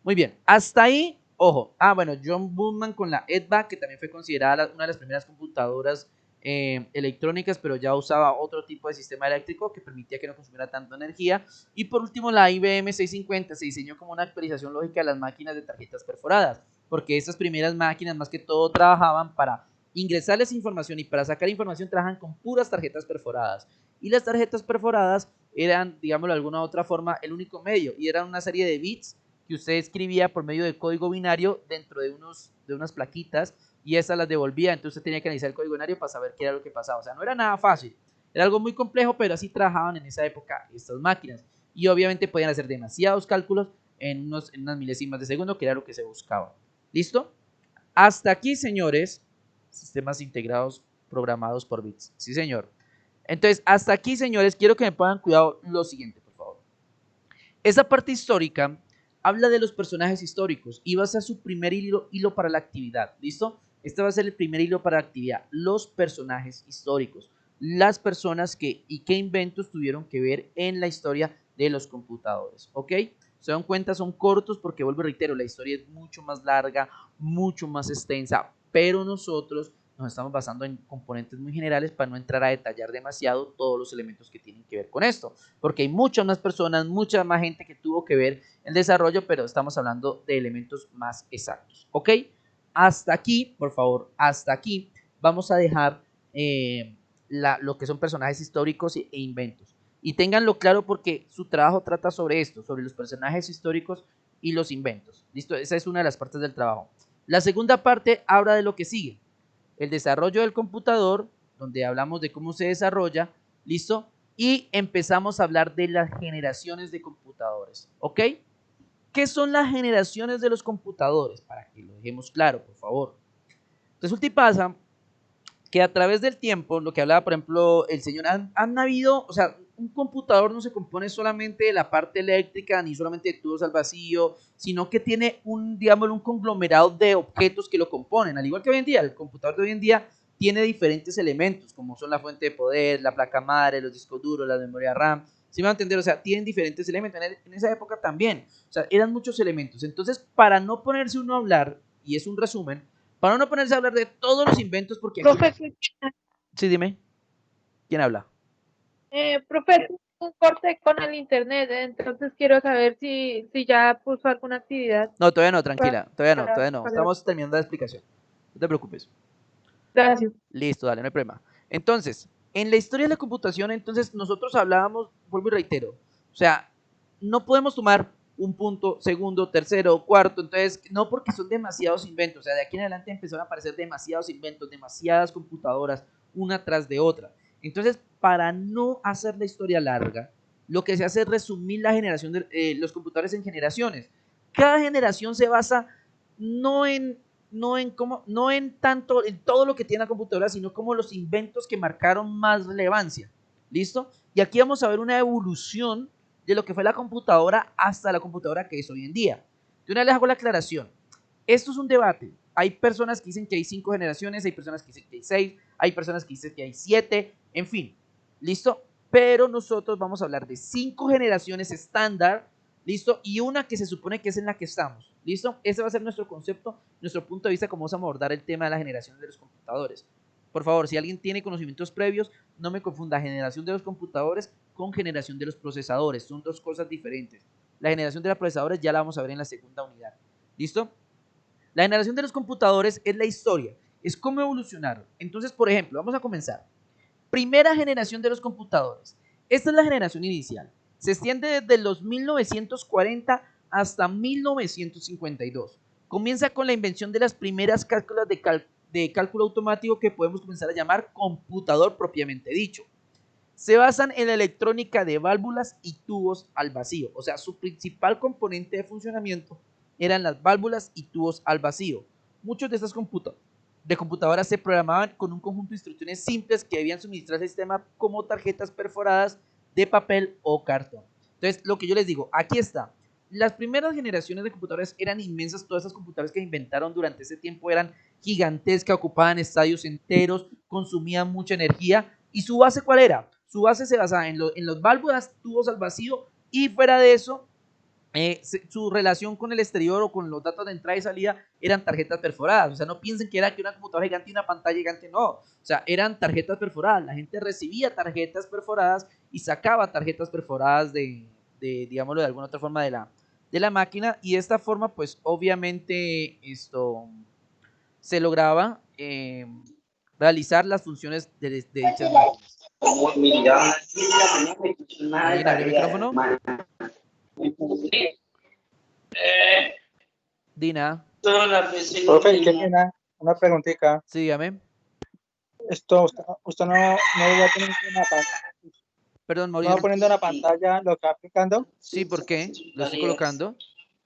Muy bien, hasta ahí, ojo. Bueno, John Boodman con la EDVAC, que también fue considerada una de las primeras computadoras electrónicas, pero ya usaba otro tipo de sistema eléctrico que permitía que no consumiera tanta energía. Y por último, la IBM 650 se diseñó como una actualización lógica de las máquinas de tarjetas perforadas, porque estas primeras máquinas más que todo trabajaban para ingresarles información y para sacar información trabajan con puras tarjetas perforadas. Y las tarjetas perforadas eran, digámoslo de alguna u otra forma, el único medio, y eran una serie de bits que usted escribía por medio de código binario dentro de unas plaquitas, y esas las devolvía. Entonces usted tenía que analizar el código binario para saber qué era lo que pasaba. O sea, no era nada fácil, era algo muy complejo, pero así trabajaban en esa época estas máquinas, y obviamente podían hacer demasiados cálculos en unas milésimas de segundo, que era lo que se buscaba. ¿Listo? Hasta aquí, señores, sistemas integrados programados por bits. Sí, señor. Entonces, hasta aquí, señores, quiero que me pongan cuidado lo siguiente, por favor. Esa parte histórica habla de los personajes históricos y va a ser su primer hilo para la actividad. ¿Listo? Este va a ser el primer hilo para la actividad. Los personajes históricos. Las personas y qué inventos tuvieron que ver en la historia de los computadores. ¿Ok? Se dan cuenta, son cortos porque, vuelvo y reitero, la historia es mucho más larga, mucho más extensa, pero nosotros nos estamos basando en componentes muy generales para no entrar a detallar demasiado todos los elementos que tienen que ver con esto, porque hay muchas más personas, mucha más gente que tuvo que ver el desarrollo, pero estamos hablando de elementos más exactos. ¿Ok? Hasta aquí, por favor, hasta aquí vamos a dejar lo que son personajes históricos e inventos. Y ténganlo claro porque su trabajo trata sobre esto, sobre los personajes históricos y los inventos. ¿Listo? Esa es una de las partes del trabajo. La segunda parte habla de lo que sigue. El desarrollo del computador, donde hablamos de cómo se desarrolla, ¿listo? Y empezamos a hablar de las generaciones de computadores, ¿ok? ¿Qué son las generaciones de los computadores? Para que lo dejemos claro, por favor. Resulta y pasa que a través del tiempo, lo que hablaba, por ejemplo, el señor, han habido, o sea, un computador no se compone solamente de la parte eléctrica, ni solamente de tubos al vacío, sino que tiene digamos, un conglomerado de objetos que lo componen, al igual que hoy en día, el computador de hoy en día tiene diferentes elementos, como son la fuente de poder, la placa madre, los discos duros, la memoria RAM, ¿sí me van a entender? O sea, tienen diferentes elementos, en esa época también, o sea, eran muchos elementos. Entonces, para no ponerse uno a hablar, y es un resumen, para no ponerse a hablar de todos los inventos, porque aquí... Profe, Sí, dime. ¿Quién habla? profe, un corte con el internet, entonces quiero saber si ya puso alguna actividad. No, todavía no, tranquila. Todavía no. para- Estamos terminando la explicación. No te preocupes. Gracias. Listo, dale, no hay problema. Entonces, en la historia de la computación, entonces nosotros hablábamos, vuelvo y reitero, o sea, no podemos tomar un punto, segundo, tercero, cuarto, entonces, no, porque son demasiados inventos, o sea, de aquí en adelante empezaron a aparecer demasiados inventos, demasiadas computadoras, una tras de otra. Entonces, para no hacer la historia larga, lo que se hace es resumir la generación de los computadores en generaciones. Cada generación se basa no en no en tanto en todo lo que tiene la computadora, sino como los inventos que marcaron más relevancia. ¿Listo? Y aquí vamos a ver una evolución de lo que fue la computadora hasta la computadora que es hoy en día. De una vez les hago la aclaración. Esto es un debate. Hay personas que dicen que hay 5 generaciones, hay personas que dicen que hay 6, hay personas que dicen que hay 7, en fin. ¿Listo? Pero nosotros vamos a hablar de 5 generaciones estándar, ¿listo? Y una que se supone que es en la que estamos, ¿listo? Ese va a ser nuestro concepto, nuestro punto de vista, cómo vamos a abordar el tema de la generación de los computadores. Por favor, si alguien tiene conocimientos previos, no me confunda generación de los computadores con generación de los procesadores. Son dos cosas diferentes. La generación de los procesadores ya la vamos a ver en la segunda unidad. ¿Listo? La generación de los computadores es la historia, es cómo evolucionaron. Entonces, por ejemplo, vamos a comenzar. Primera generación de los computadores. Esta es la generación inicial. Se extiende desde los 1940 hasta 1952. Comienza con la invención de las primeras cálculos de cálculo automático que podemos comenzar a llamar computador propiamente dicho. Se basan en la electrónica de válvulas y tubos al vacío. O sea, su principal componente de funcionamiento eran las válvulas y tubos al vacío. Muchos de estas computadoras se programaban con un conjunto de instrucciones simples que debían suministrar al sistema como tarjetas perforadas de papel o cartón. Entonces, lo que yo les digo, aquí está. las primeras generaciones de computadores eran inmensas, todas esas computadoras que se inventaron durante ese tiempo eran gigantescas, ocupaban estadios enteros, consumían mucha energía. ¿Y su base cuál era? Su base se basaba en los válvulas, tubos al vacío, y fuera de eso, su relación con el exterior o con los datos de entrada y salida eran tarjetas perforadas. O sea, no piensen que era que una computadora gigante y una pantalla gigante, no. O sea, eran tarjetas perforadas. La gente recibía tarjetas perforadas y sacaba tarjetas perforadas digámoslo de alguna otra forma, de la máquina, y de esta forma, pues obviamente esto se lograba realizar las funciones de dichas máquinas. ¿Alguien abrió el micrófono? Dina. Profe, qué pena, una preguntita. Sí, dígame. Usted no va poniendo Perdón, no Mauricio. va poniendo en la pantalla lo que va aplicando, Sí, ¿por qué? Lo estoy colocando.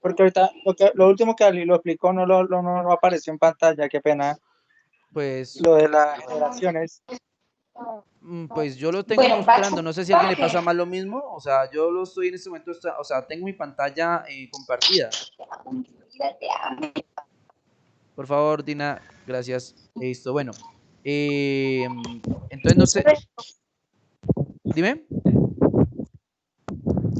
porque ahorita lo último que Ali lo explicó no apareció en pantalla, qué pena. Pues, Lo de las generaciones. pues yo lo tengo mostrando. No sé si a alguien le pasa más lo mismo. O sea, yo lo estoy en este momento, o sea, tengo mi pantalla compartida. Por favor, Dina, gracias. Listo, bueno. Entonces no sé. Dime.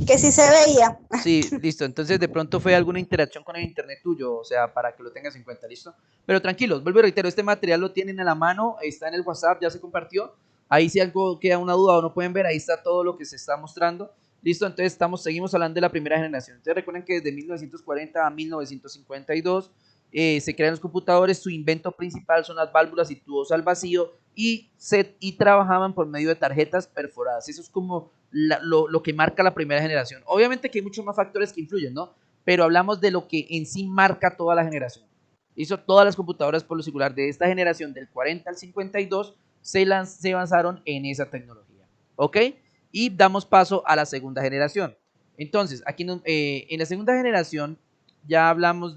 Que sí se veía. Sí, listo. Entonces de pronto fue alguna interacción con el internet tuyo, o sea, para que lo tengas en cuenta, ¿listo? Pero tranquilos, vuelvo y reitero, este material lo tienen a la mano, está en el WhatsApp, ya se compartió. Ahí si algo queda una duda o no pueden ver, ahí está todo lo que se está mostrando. Listo, entonces seguimos hablando de la primera generación. Entonces recuerden que desde 1940 a 1952 se crean los computadores, su invento principal son las válvulas y tubos al vacío, y trabajaban por medio de tarjetas perforadas. Eso es como lo que marca la primera generación. Obviamente que hay muchos más factores que influyen, ¿no? Pero hablamos de lo que en sí marca toda la generación. Hizo todas las computadoras por lo singular de esta generación del 40 al 52 se avanzaron en esa tecnología. ¿Ok? Y damos paso a la segunda generación. Entonces, aquí en la segunda generación ya hablamos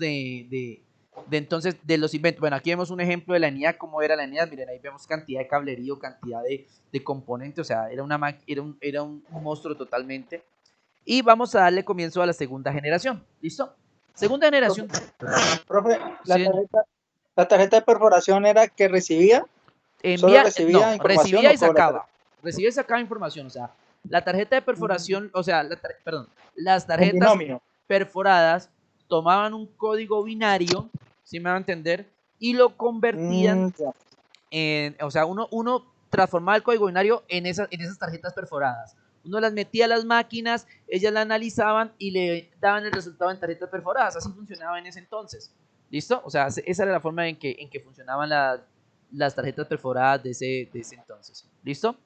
entonces de los inventos. Bueno, aquí vemos un ejemplo de la ENIAC, cómo era la ENIAC. Miren, ahí vemos cantidad de cablerío, cantidad de componentes, o sea, era un monstruo totalmente. Y vamos a darle comienzo a la segunda generación. ¿Listo? Segunda generación. Profe, Sí, la tarjeta de perforación era que recibía, solo recibía información. recibía y o con la sacaba. Recibía y sacaba información, o sea, la tarjeta de perforación, o sea, perdón, las en tarjetas binomio. perforadas tomaban un código binario, si me va a entender, y lo convertían Ya. o sea, uno transformaba el código binario en esas tarjetas perforadas. Uno las metía a las máquinas, ellas la analizaban y le daban el resultado en tarjetas perforadas. Así funcionaba en ese entonces. ¿Listo? O sea, esa era la forma en que funcionaban las tarjetas perforadas de ese entonces. ¿Listo?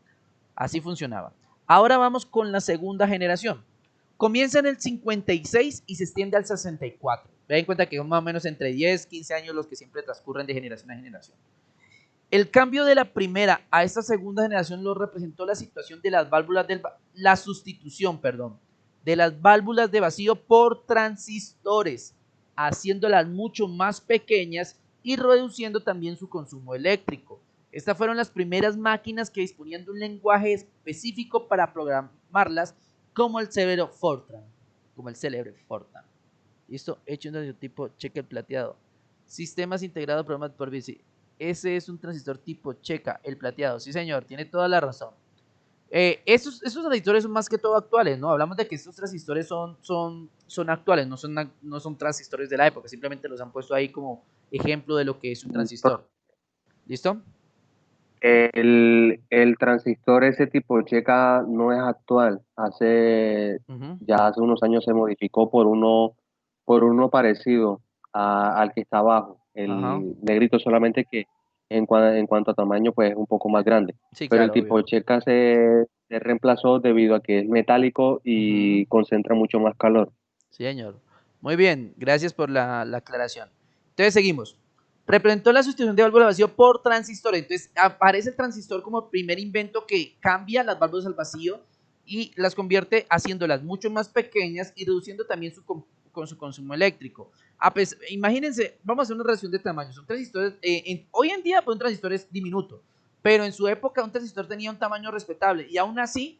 Así funcionaba. Ahora vamos con la segunda generación. Comienza en el 56 y se extiende al 64. Ten en cuenta que son más o menos entre 10, 15 años los que siempre transcurren de generación a generación. El cambio de la primera a esta segunda generación lo representó la situación de las válvulas la sustitución, perdón, de las válvulas de vacío por transistores, haciéndolas mucho más pequeñas y reduciendo también su consumo eléctrico. Estas fueron las primeras máquinas que disponían de un lenguaje específico para programarlas, como el célebre Fortran. Listo, hecho un tipo cheque plateado. Sistemas integrados, programas por bici. Ese es un transistor tipo checa, el plateado. Sí, señor, tiene toda la razón. Esos transistores son más que todo actuales, ¿no? Hablamos de que estos transistores son actuales, no son transistores de la época, simplemente los han puesto ahí como ejemplo de lo que es un transistor. ¿Listo? El transistor ese tipo checa no es actual. Ya hace unos años se modificó por uno parecido al que está abajo. El Ajá. negrito solamente que en cuanto a tamaño pues es un poco más grande. Sí, Pero el claro, tipo obvio. checa se reemplazó debido a que es metálico y concentra mucho más calor. Sí, señor. Muy bien, gracias por la aclaración. Entonces seguimos. Representó la sustitución de válvulas de vacío por transistores. Entonces aparece el transistor como primer invento que cambia las válvulas al vacío y las convierte haciéndolas mucho más pequeñas y reduciendo también con su consumo eléctrico. Imagínense, vamos a hacer una relación de tamaños. Son transistores, hoy en día pues, un transistor es diminuto, pero en su época un transistor tenía un tamaño respetable y aún así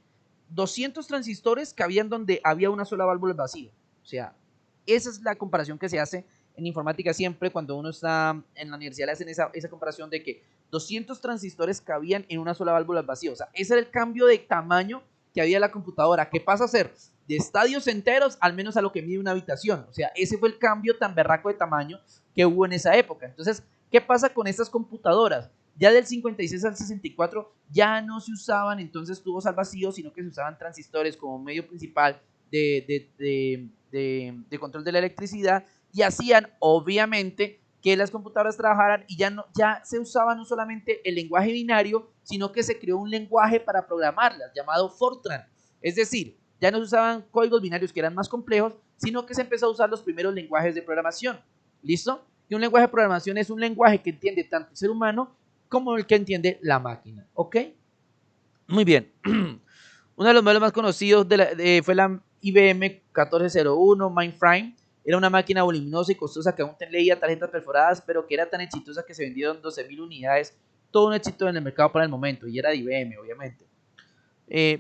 200 transistores cabían donde había una sola válvula al vacío. O sea, esa es la comparación que se hace en informática siempre cuando uno está en la universidad, le hacen esa comparación de que 200 transistores cabían en una sola válvula al vacío. O sea, ese era el cambio de tamaño que había en la computadora, que pasa a ser de estadios enteros al menos a lo que mide una habitación. O sea, ese fue el cambio tan berraco de tamaño que hubo en esa época. Entonces, ¿qué pasa con estas computadoras? Ya del 56 al 64 ya no se usaban entonces tubos al vacío, sino que se usaban transistores como medio principal de control de la electricidad, y hacían obviamente que las computadoras trabajaran, y ya se usaba no solamente el lenguaje binario, sino que se creó un lenguaje para programarlas llamado Fortran. Es decir, ya no se usaban códigos binarios que eran más complejos, sino que se empezó a usar los primeros lenguajes de programación. ¿Listo? Y un lenguaje de programación es un lenguaje que entiende tanto el ser humano como el que entiende la máquina. ¿Ok? Muy bien. Uno de los modelos más conocidos fue la IBM 1401 Mainframe. Era una máquina voluminosa y costosa que aún leía tarjetas perforadas, pero que era tan exitosa que se vendieron 12.000 unidades. Todo un éxito en el mercado para el momento, y era de IBM, obviamente.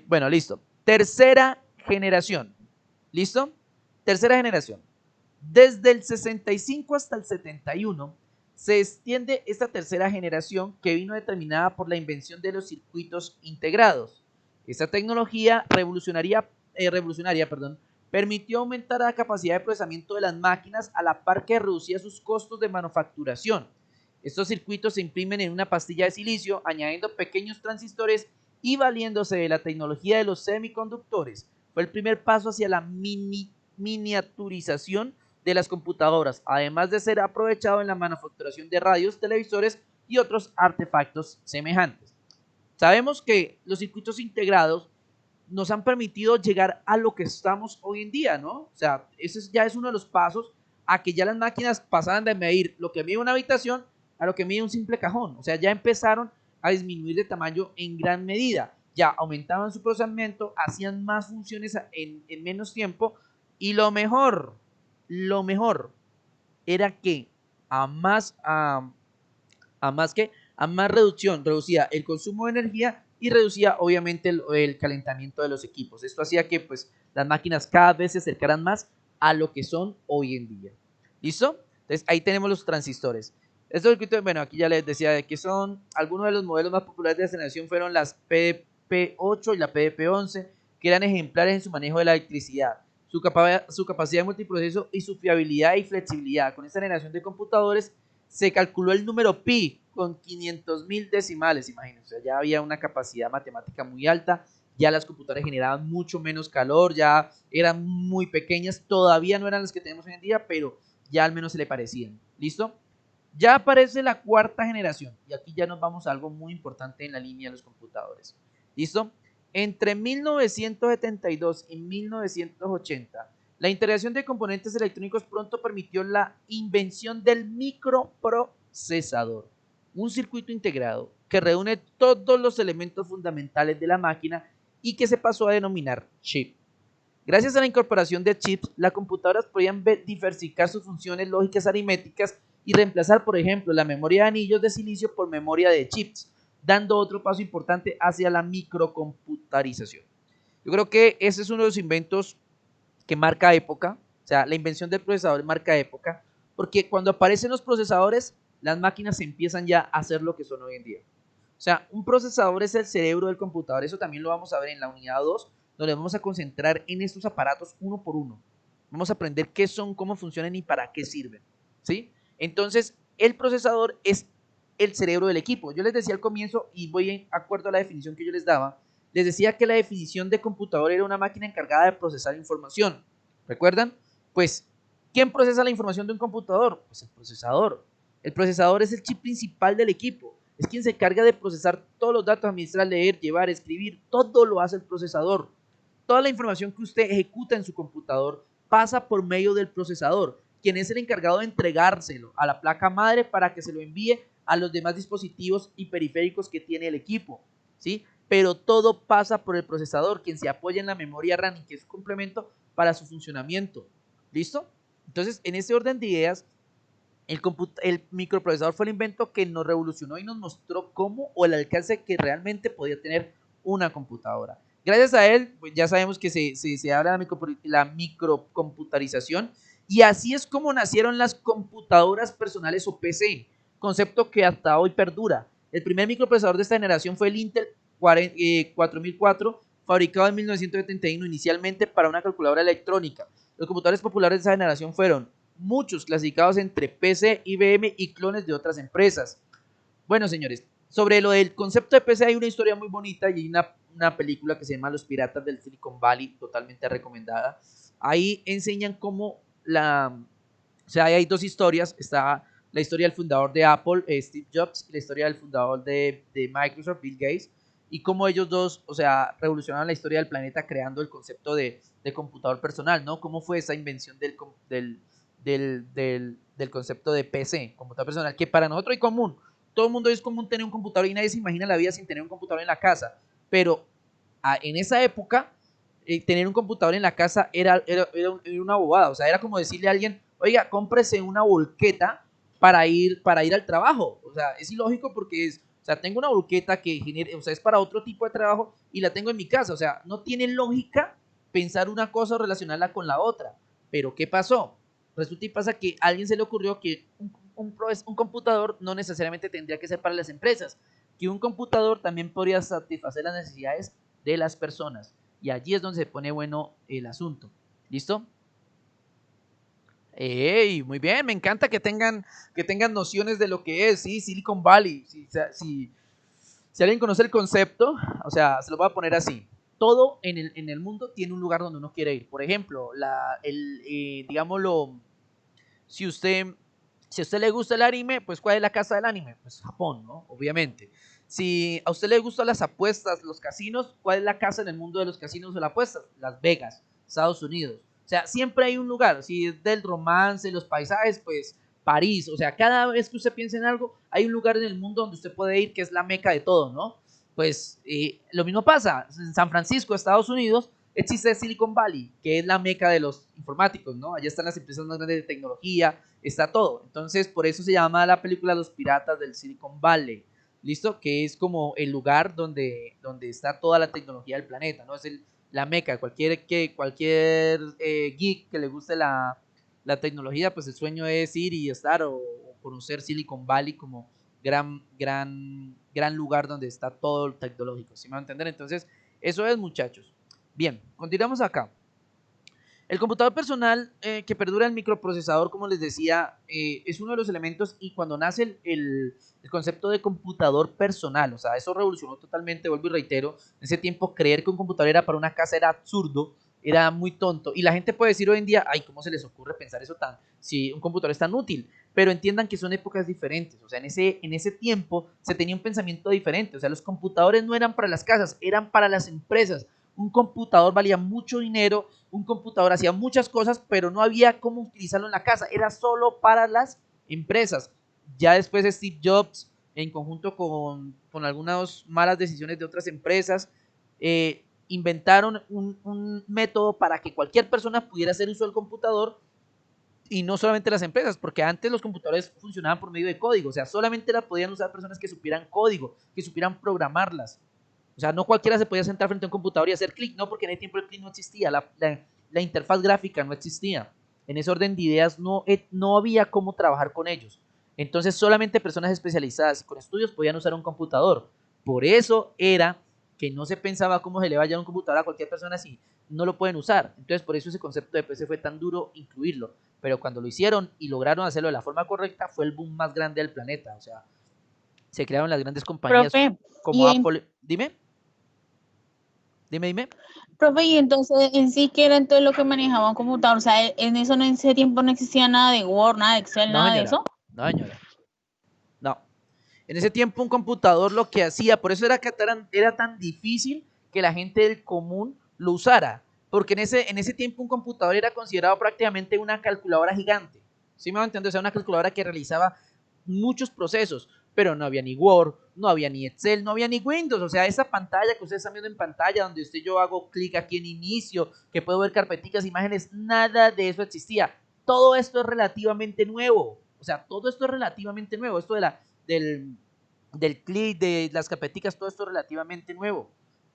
Bueno, listo. Tercera generación. ¿Listo? Tercera generación. Desde el 65 hasta el 71 se extiende esta tercera generación, que vino determinada por la invención de los circuitos integrados. Esta tecnología revolucionaria, permitió aumentar la capacidad de procesamiento de las máquinas a la par que reducía sus costos de manufacturación. Estos circuitos se imprimen en una pastilla de silicio, añadiendo pequeños transistores y valiéndose de la tecnología de los semiconductores. Fue el primer paso hacia la miniaturización de las computadoras, además de ser aprovechado en la manufacturación de radios, televisores y otros artefactos semejantes. Sabemos que los circuitos integrados nos han permitido llegar a lo que estamos hoy en día, ¿no? O sea, ese ya es uno de los pasos a que ya las máquinas pasaran de medir lo que mide una habitación a lo que mide un simple cajón. O sea, ya empezaron a disminuir de tamaño en gran medida. Ya aumentaban su procesamiento, hacían más funciones en menos tiempo, y lo mejor era que a más reducía el consumo de energía y reducía obviamente el calentamiento de los equipos. Esto hacía que pues las máquinas cada vez se acercaran más a lo que son hoy en día. ¿Listo? Entonces ahí tenemos los transistores. Estos circuitos, bueno, aquí ya les decía que son algunos de los modelos más populares de esta generación. Fueron las PDP-8 y la PDP-11, que eran ejemplares en su manejo de la electricidad, su capacidad de multiproceso y su fiabilidad y flexibilidad. Con esta generación de computadores se calculó el número pi con 500.000 decimales, imagínense. O sea, ya había una capacidad matemática muy alta, ya las computadoras generaban mucho menos calor, ya eran muy pequeñas, todavía no eran las que tenemos hoy en día, pero ya al menos se le parecían. ¿Listo? Ya aparece la cuarta generación, y aquí ya nos vamos a algo muy importante en la línea de los computadores. ¿Listo? Entre 1972 y 1980, la integración de componentes electrónicos pronto permitió la invención del microprocesador, un circuito integrado que reúne todos los elementos fundamentales de la máquina y que se pasó a denominar chip. Gracias a la incorporación de chips, las computadoras podían diversificar sus funciones lógicas aritméticas y reemplazar, por ejemplo, la memoria de anillos de silicio por memoria de chips, dando otro paso importante hacia la microcomputarización. Yo creo que ese es uno de los inventos que marca época. O sea, la invención del procesador marca época, porque cuando aparecen los procesadores, las máquinas empiezan ya a hacer lo que son hoy en día. O sea, un procesador es el cerebro del computador. Eso también lo vamos a ver en la unidad 2, donde vamos a concentrar en estos aparatos uno por uno. Vamos a aprender qué son, cómo funcionan y para qué sirven, ¿sí? Entonces, el procesador es el cerebro del equipo. Yo les decía al comienzo, y voy de acuerdo a la definición que yo les daba, les decía que la definición de computador era una máquina encargada de procesar información. ¿Recuerdan? Pues, ¿quién procesa la información de un computador? Pues el procesador. El procesador es el chip principal del equipo. Es quien se encarga de procesar todos los datos, administrar, leer, llevar, escribir. Todo lo hace el procesador. Toda la información que usted ejecuta en su computador pasa por medio del procesador, quien es el encargado de entregárselo a la placa madre para que se lo envíe a los demás dispositivos y periféricos que tiene el equipo, ¿sí? Pero todo pasa por el procesador, quien se apoya en la memoria RAM, que es un complemento para su funcionamiento. ¿Listo? Entonces, en ese orden de ideas, el microprocesador fue el invento que nos revolucionó y nos mostró cómo o el alcance que realmente podía tener una computadora. Gracias a él, pues ya sabemos que se habla de la microcomputarización, Y así es como nacieron las computadoras personales o PC, concepto que hasta hoy perdura. El primer microprocesador de esta generación fue el Intel 4004, fabricado en 1971 inicialmente para una calculadora electrónica. Los computadores populares de esa generación fueron muchos clasificados entre PC, IBM y clones de otras empresas. Bueno, señores, sobre lo del concepto de PC hay una historia muy bonita y hay una película que se llama Los Piratas del Silicon Valley, totalmente recomendada. Ahí enseñan cómo o sea, hay dos historias. Está la historia del fundador de Apple, Steve Jobs, y la historia del fundador de Microsoft, Bill Gates, y cómo ellos dos, o sea, revolucionaron la historia del planeta creando el concepto de computador personal, ¿no? Cómo fue esa invención del concepto de PC, computador personal, que para nosotros es común. Todo el mundo es común tener un computador y nadie se imagina la vida sin tener un computador en la casa. Pero en esa época, tener un computador en la casa era una bobada. O sea, era como decirle a alguien, oiga, cómprese una volqueta para ir al trabajo. O sea, es ilógico porque o sea, tengo una volqueta que genera, o sea, es para otro tipo de trabajo y la tengo en mi casa. O sea, no tiene lógica pensar una cosa o relacionarla con la otra. Pero ¿qué pasó? Resulta y pasa que a alguien se le ocurrió que un computador no necesariamente tendría que ser para las empresas, que un computador también podría satisfacer las necesidades de las personas. Y allí es donde se pone bueno el asunto. ¿Listo? Hey, muy bien, me encanta que tengan nociones de lo que es, ¿sí? Silicon Valley. Si alguien conoce el concepto, o sea, se lo voy a poner así. Todo en el mundo tiene un lugar donde uno quiere ir. Por ejemplo, digámoslo, si a usted le gusta el anime, pues ¿cuál es la casa del anime? Pues Japón, ¿no? Obviamente. Si a usted le gustan las apuestas, los casinos, ¿cuál es la casa en el mundo de los casinos o las apuestas? Las Vegas, Estados Unidos. O sea, siempre hay un lugar. Si es del romance, los paisajes, pues París. O sea, cada vez que usted piensa en algo, hay un lugar en el mundo donde usted puede ir que es la meca de todo, ¿no? Pues lo mismo pasa. En San Francisco, Estados Unidos, existe Silicon Valley, que es la meca de los informáticos, ¿no? Allá están las empresas más grandes de tecnología, está todo. Entonces, por eso se llama la película Los Piratas del Silicon Valley, ¿listo? Que es como el lugar donde está toda la tecnología del planeta, ¿no? Es la meca. Cualquier geek que le guste la tecnología, pues el sueño es ir y estar o conocer Silicon Valley como gran lugar donde está todo el tecnológico, ¿sí me van a entender? Entonces, eso es, muchachos. Bien, continuamos acá. El computador personal que perdura el microprocesador, como les decía, es uno de los elementos, y cuando nace el concepto de computador personal, o sea, eso revolucionó totalmente, vuelvo y reitero, en ese tiempo creer que un computador era para una casa era absurdo, era muy tonto, y la gente puede decir hoy en día, ay, ¿cómo se les ocurre pensar eso si un computador es tan útil? Pero entiendan que son épocas diferentes, o sea, en ese tiempo se tenía un pensamiento diferente, o sea, los computadores no eran para las casas, eran para las empresas. Un computador valía mucho dinero, un computador hacía muchas cosas, pero no había cómo utilizarlo en la casa, era solo para las empresas. Ya después Steve Jobs, en conjunto con algunas malas decisiones de otras empresas, inventaron un método para que cualquier persona pudiera hacer uso del computador, y no solamente las empresas, porque antes los computadores funcionaban por medio de código, o sea, solamente las podían usar personas que supieran código, que supieran programarlas. O sea, no cualquiera se podía sentar frente a un computador y hacer clic, no, porque en ese tiempo el clic no existía, la interfaz gráfica no existía. En ese orden de ideas no había cómo trabajar con ellos. Entonces solamente personas especializadas y con estudios podían usar un computador. Por eso era que no se pensaba cómo se le va a llevar un computador a cualquier persona si no lo pueden usar. Entonces por eso ese concepto de PC fue tan duro incluirlo. Pero cuando lo hicieron y lograron hacerlo de la forma correcta, fue el boom más grande del planeta. O sea, se crearon las grandes compañías Profe, como y Apple. Dime. profe, y entonces en sí, ¿qué era entonces lo que manejaba un computador? O sea, en eso en ese tiempo no existía nada de Word, nada de Excel, No, nada de señora. eso. No, señora. No. En ese tiempo un computador lo que hacía, por eso era tan difícil que la gente del común lo usara. Porque en ese tiempo un computador era considerado prácticamente una calculadora gigante. ¿Sí me va a entender? O sea, una calculadora que realizaba muchos procesos, pero no había ni Word, no había ni Excel, no había ni Windows. O sea, esa pantalla que ustedes están viendo en pantalla, donde yo hago clic aquí en inicio, que puedo ver carpeticas, imágenes, nada de eso existía. Todo esto es relativamente nuevo. O sea, todo esto es relativamente nuevo. Esto del clic, de las carpeticas, todo esto es relativamente nuevo.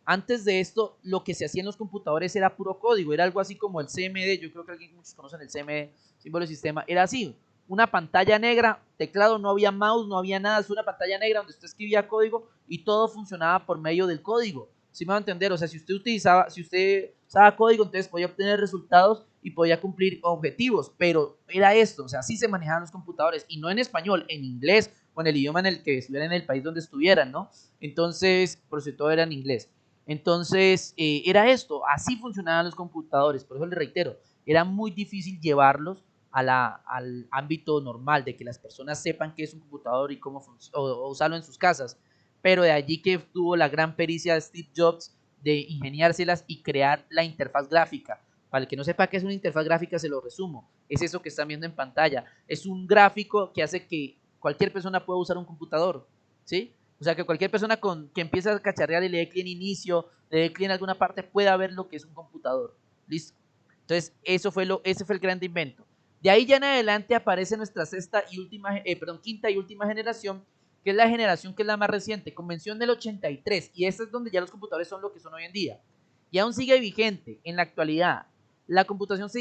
Antes de esto, lo que se hacía en los computadores era puro código, era algo así como el CMD. Yo creo que muchos conocen el CMD, símbolo de sistema, era así, una pantalla negra, teclado, no había mouse, no había nada, es una pantalla negra donde usted escribía código y todo funcionaba por medio del código. ¿Sí me va a entender? O sea, si usted usaba código, entonces podía obtener resultados y podía cumplir objetivos, pero era esto, o sea, así se manejaban los computadores, y no en español, en inglés, o en el idioma en el que estuvieran, en el país donde estuvieran, ¿no? Entonces, por si todo era en inglés. Entonces, era esto, así funcionaban los computadores, por eso le reitero, era muy difícil llevarlos al ámbito normal, de que las personas sepan qué es un computador y cómo o usarlo en sus casas, pero de allí que tuvo la gran pericia de Steve Jobs de ingeniárselas y crear la interfaz gráfica. Para el que no sepa qué es una interfaz gráfica, se lo resumo. Es eso que están viendo en pantalla. Es un gráfico que hace que cualquier persona pueda usar un computador, ¿sí? O sea, que cualquier persona que empiece a cacharrear y le dé clic en inicio, le dé clic en alguna parte, pueda ver lo que es un computador. ¿Listo? Entonces, ese fue el gran invento. De ahí ya en adelante aparece nuestra quinta y última generación, que es la generación que es la más reciente, convención del 83, y esta es donde ya los computadores son lo que son hoy en día. Y aún sigue vigente en la actualidad. La computación se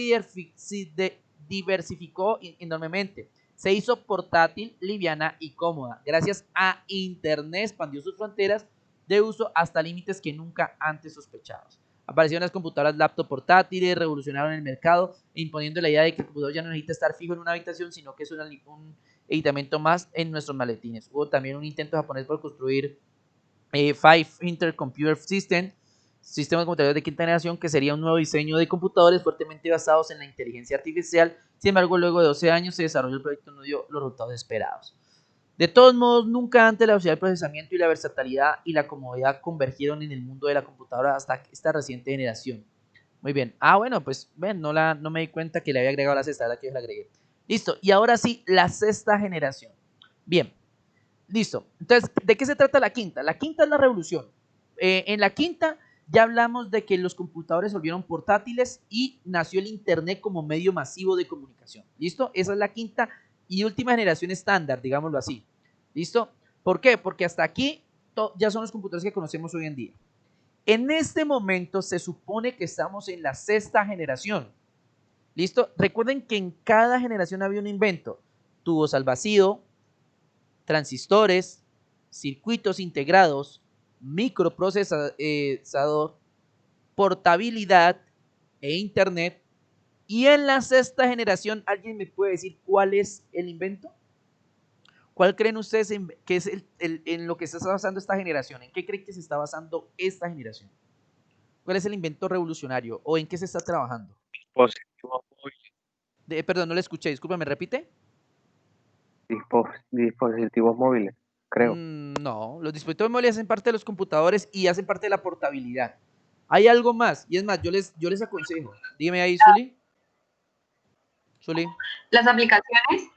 diversificó enormemente. Se hizo portátil, liviana y cómoda. Gracias a Internet expandió sus fronteras de uso hasta límites que nunca antes sospechados. Aparecieron las computadoras laptop portátiles, revolucionaron el mercado, imponiendo la idea de que el computador ya no necesita estar fijo en una habitación, sino que es un editamento más en nuestros maletines. Hubo también un intento japonés por construir Five Intercomputer System, sistema de computadores de quinta generación, que sería un nuevo diseño de computadores fuertemente basados en la inteligencia artificial. Sin embargo, luego de 12 años se desarrolló el proyecto, no dio los resultados esperados. De todos modos, nunca antes la velocidad de procesamiento y la versatilidad y la comodidad convergieron en el mundo de la computadora hasta esta reciente generación. Muy bien. Bueno, pues ven, no me di cuenta que le había agregado la sexta, la que yo la agregué. Listo. Y ahora sí, la sexta generación. Bien. Listo. Entonces, ¿de qué se trata la quinta? La quinta es la revolución. En la quinta ya hablamos de que los computadores se volvieron portátiles y nació el Internet como medio masivo de comunicación. ¿Listo? Esa es la quinta y última generación estándar, digámoslo así. ¿Listo? ¿Por qué? Porque hasta aquí ya son los computadores que conocemos hoy en día. En este momento se supone que estamos en la sexta generación. ¿Listo? Recuerden que en cada generación había un invento. Tubos al vacío, transistores, circuitos integrados, microprocesador, portabilidad e internet. Y en la sexta generación, ¿alguien me puede decir cuál es el invento? ¿Cuál creen ustedes que es en lo que se está basando esta generación? ¿En qué creen que se está basando esta generación? ¿Cuál es el invento revolucionario o en qué se está trabajando? Dispositivos móviles. Perdón, no le escuché, disculpa, ¿me repite? Dispositivos móviles, creo. No, los dispositivos móviles hacen parte de los computadores y hacen parte de la portabilidad. Hay algo más, y es más, yo les aconsejo. Dígame ahí, Zuli. Zuli. Las aplicaciones.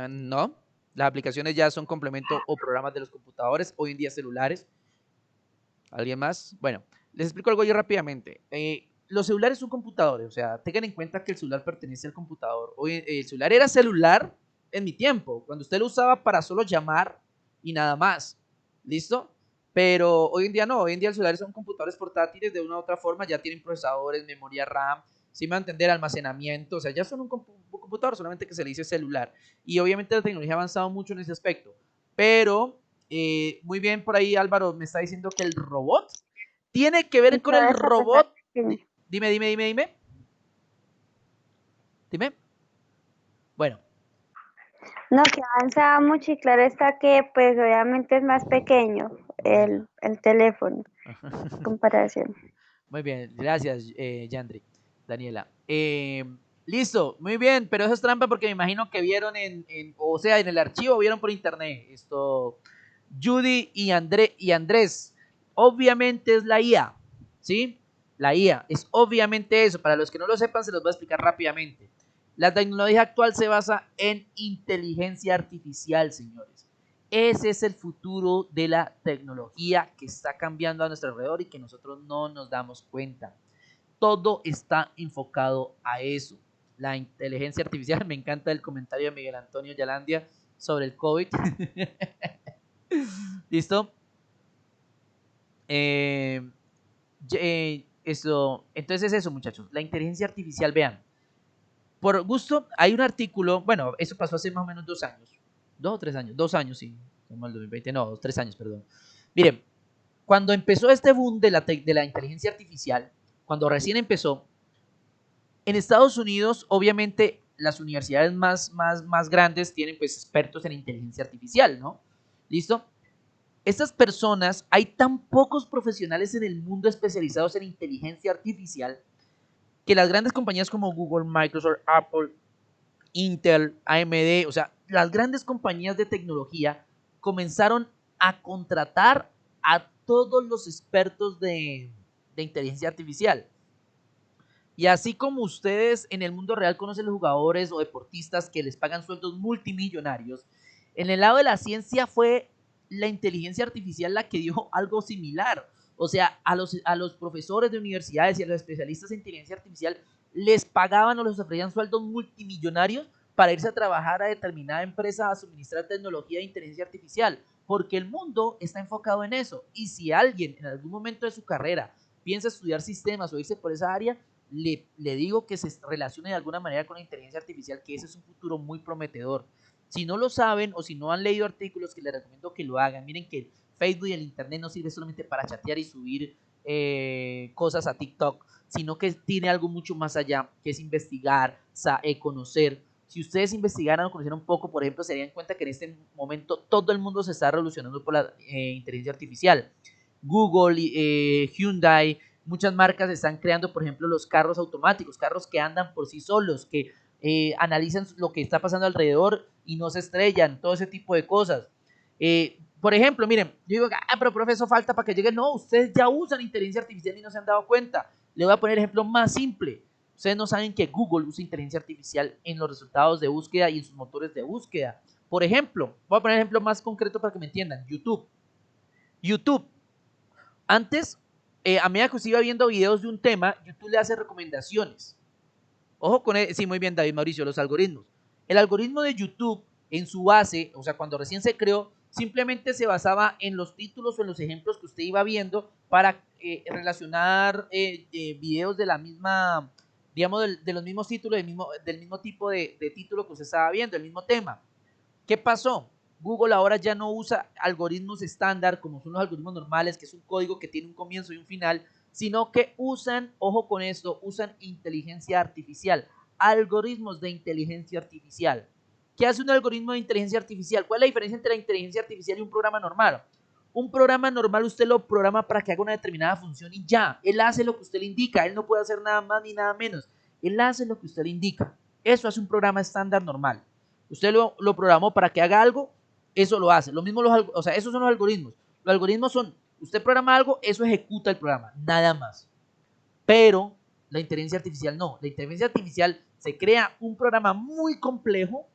No, las aplicaciones ya son complemento o programas de los computadores, hoy en día celulares. ¿Alguien más? Bueno, les explico algo yo rápidamente. Los celulares son computadores, o sea, tengan en cuenta que el celular pertenece al computador. Hoy, el celular era celular en mi tiempo, cuando usted lo usaba para solo llamar y nada más. ¿Listo? Pero hoy en día no, hoy en día los celulares son computadores portátiles de una u otra forma, ya tienen procesadores, memoria RAM, si me va a entender, almacenamiento, o sea, ya son un computador, solamente que se le dice celular. Y obviamente la tecnología ha avanzado mucho en ese aspecto. Pero muy bien, por ahí Álvaro me está diciendo que el robot tiene que ver con el robot. Dime. Dime. Bueno. No, que avanza mucho y claro está que pues obviamente es más pequeño el teléfono en comparación. Muy bien, gracias Yandri, Daniela. Listo, muy bien, pero eso es trampa porque me imagino que vieron o sea, en el archivo vieron por internet. Esto, Judy y Andrés, obviamente es la IA, ¿sí? La IA es obviamente eso. Para los que no lo sepan, se los voy a explicar rápidamente. La tecnología actual se basa en inteligencia artificial, señores. Ese es el futuro de la tecnología que está cambiando a nuestro alrededor y que nosotros no nos damos cuenta. Todo está enfocado a eso. La inteligencia artificial, me encanta el comentario de Miguel Antonio Yalandia sobre el COVID. ¿Listo? Entonces es eso, muchachos. La inteligencia artificial, vean, por gusto, hay un artículo, bueno, eso pasó hace más o menos 2 años, 2 o 3 años, 2 años, sí, como el 2020, no, 3 años, perdón. Miren, cuando empezó este boom de la inteligencia artificial, cuando recién empezó, en Estados Unidos, obviamente, las universidades más grandes tienen pues expertos en inteligencia artificial, ¿no? ¿Listo? Estas personas, hay tan pocos profesionales en el mundo especializados en inteligencia artificial que las grandes compañías como Google, Microsoft, Apple, Intel, AMD, o sea, las grandes compañías de tecnología comenzaron a contratar a todos los expertos de inteligencia artificial. Y así como ustedes en el mundo real conocen los jugadores o deportistas que les pagan sueldos multimillonarios, en el lado de la ciencia fue la inteligencia artificial la que dio algo similar. O sea, a los profesores de universidades y a los especialistas en inteligencia artificial les pagaban o les ofrecían sueldos multimillonarios para irse a trabajar a determinada empresa a suministrar tecnología de inteligencia artificial, porque el mundo está enfocado en eso. Y si alguien en algún momento de su carrera piensa estudiar sistemas o irse por esa área, le digo que se relacione de alguna manera con la inteligencia artificial, que ese es un futuro muy prometedor. Si no lo saben o si no han leído artículos, que les recomiendo que lo hagan. Miren que Facebook y el Internet no sirve solamente para chatear y subir cosas a TikTok, sino que tiene algo mucho más allá, que es investigar, conocer. Si ustedes investigaran o conocieran un poco, por ejemplo, se darían cuenta que en este momento todo el mundo se está revolucionando por la inteligencia artificial. Google, Hyundai, muchas marcas están creando, por ejemplo, los carros automáticos, carros que andan por sí solos, que analizan lo que está pasando alrededor y no se estrellan, todo ese tipo de cosas. Por ejemplo, miren, yo digo, pero profe, eso falta para que llegue. No, ustedes ya usan inteligencia artificial y no se han dado cuenta. Le voy a poner el ejemplo más simple. Ustedes no saben que Google usa inteligencia artificial en los resultados de búsqueda y en sus motores de búsqueda. Por ejemplo, voy a poner el ejemplo más concreto para que me entiendan. YouTube. Antes, a medida que usted iba viendo videos de un tema, YouTube le hace recomendaciones. Ojo con eso. Sí, muy bien, David Mauricio, los algoritmos. El algoritmo de YouTube, en su base, o sea, cuando recién se creó, simplemente se basaba en los títulos o en los ejemplos que usted iba viendo para relacionar videos de la misma, digamos, de los mismos títulos, del mismo tipo de título que usted estaba viendo, el mismo tema. ¿Qué pasó? Google ahora ya no usa algoritmos estándar como son los algoritmos normales, que es un código que tiene un comienzo y un final, sino que usan, ojo con esto, usan inteligencia artificial, algoritmos de inteligencia artificial. ¿Qué hace un algoritmo de inteligencia artificial? ¿Cuál es la diferencia entre la inteligencia artificial y un programa normal? Un programa normal usted lo programa para que haga una determinada función y ya, él hace lo que usted le indica, él no puede hacer nada más ni nada menos, él hace lo que usted le indica. Eso hace un programa estándar normal. Usted lo programó para que haga algo, eso lo hace. Lo mismo o sea, esos son los algoritmos. Los algoritmos son, usted programa algo, eso ejecuta el programa, nada más. Pero la inteligencia artificial no. La inteligencia artificial se crea un programa muy complejo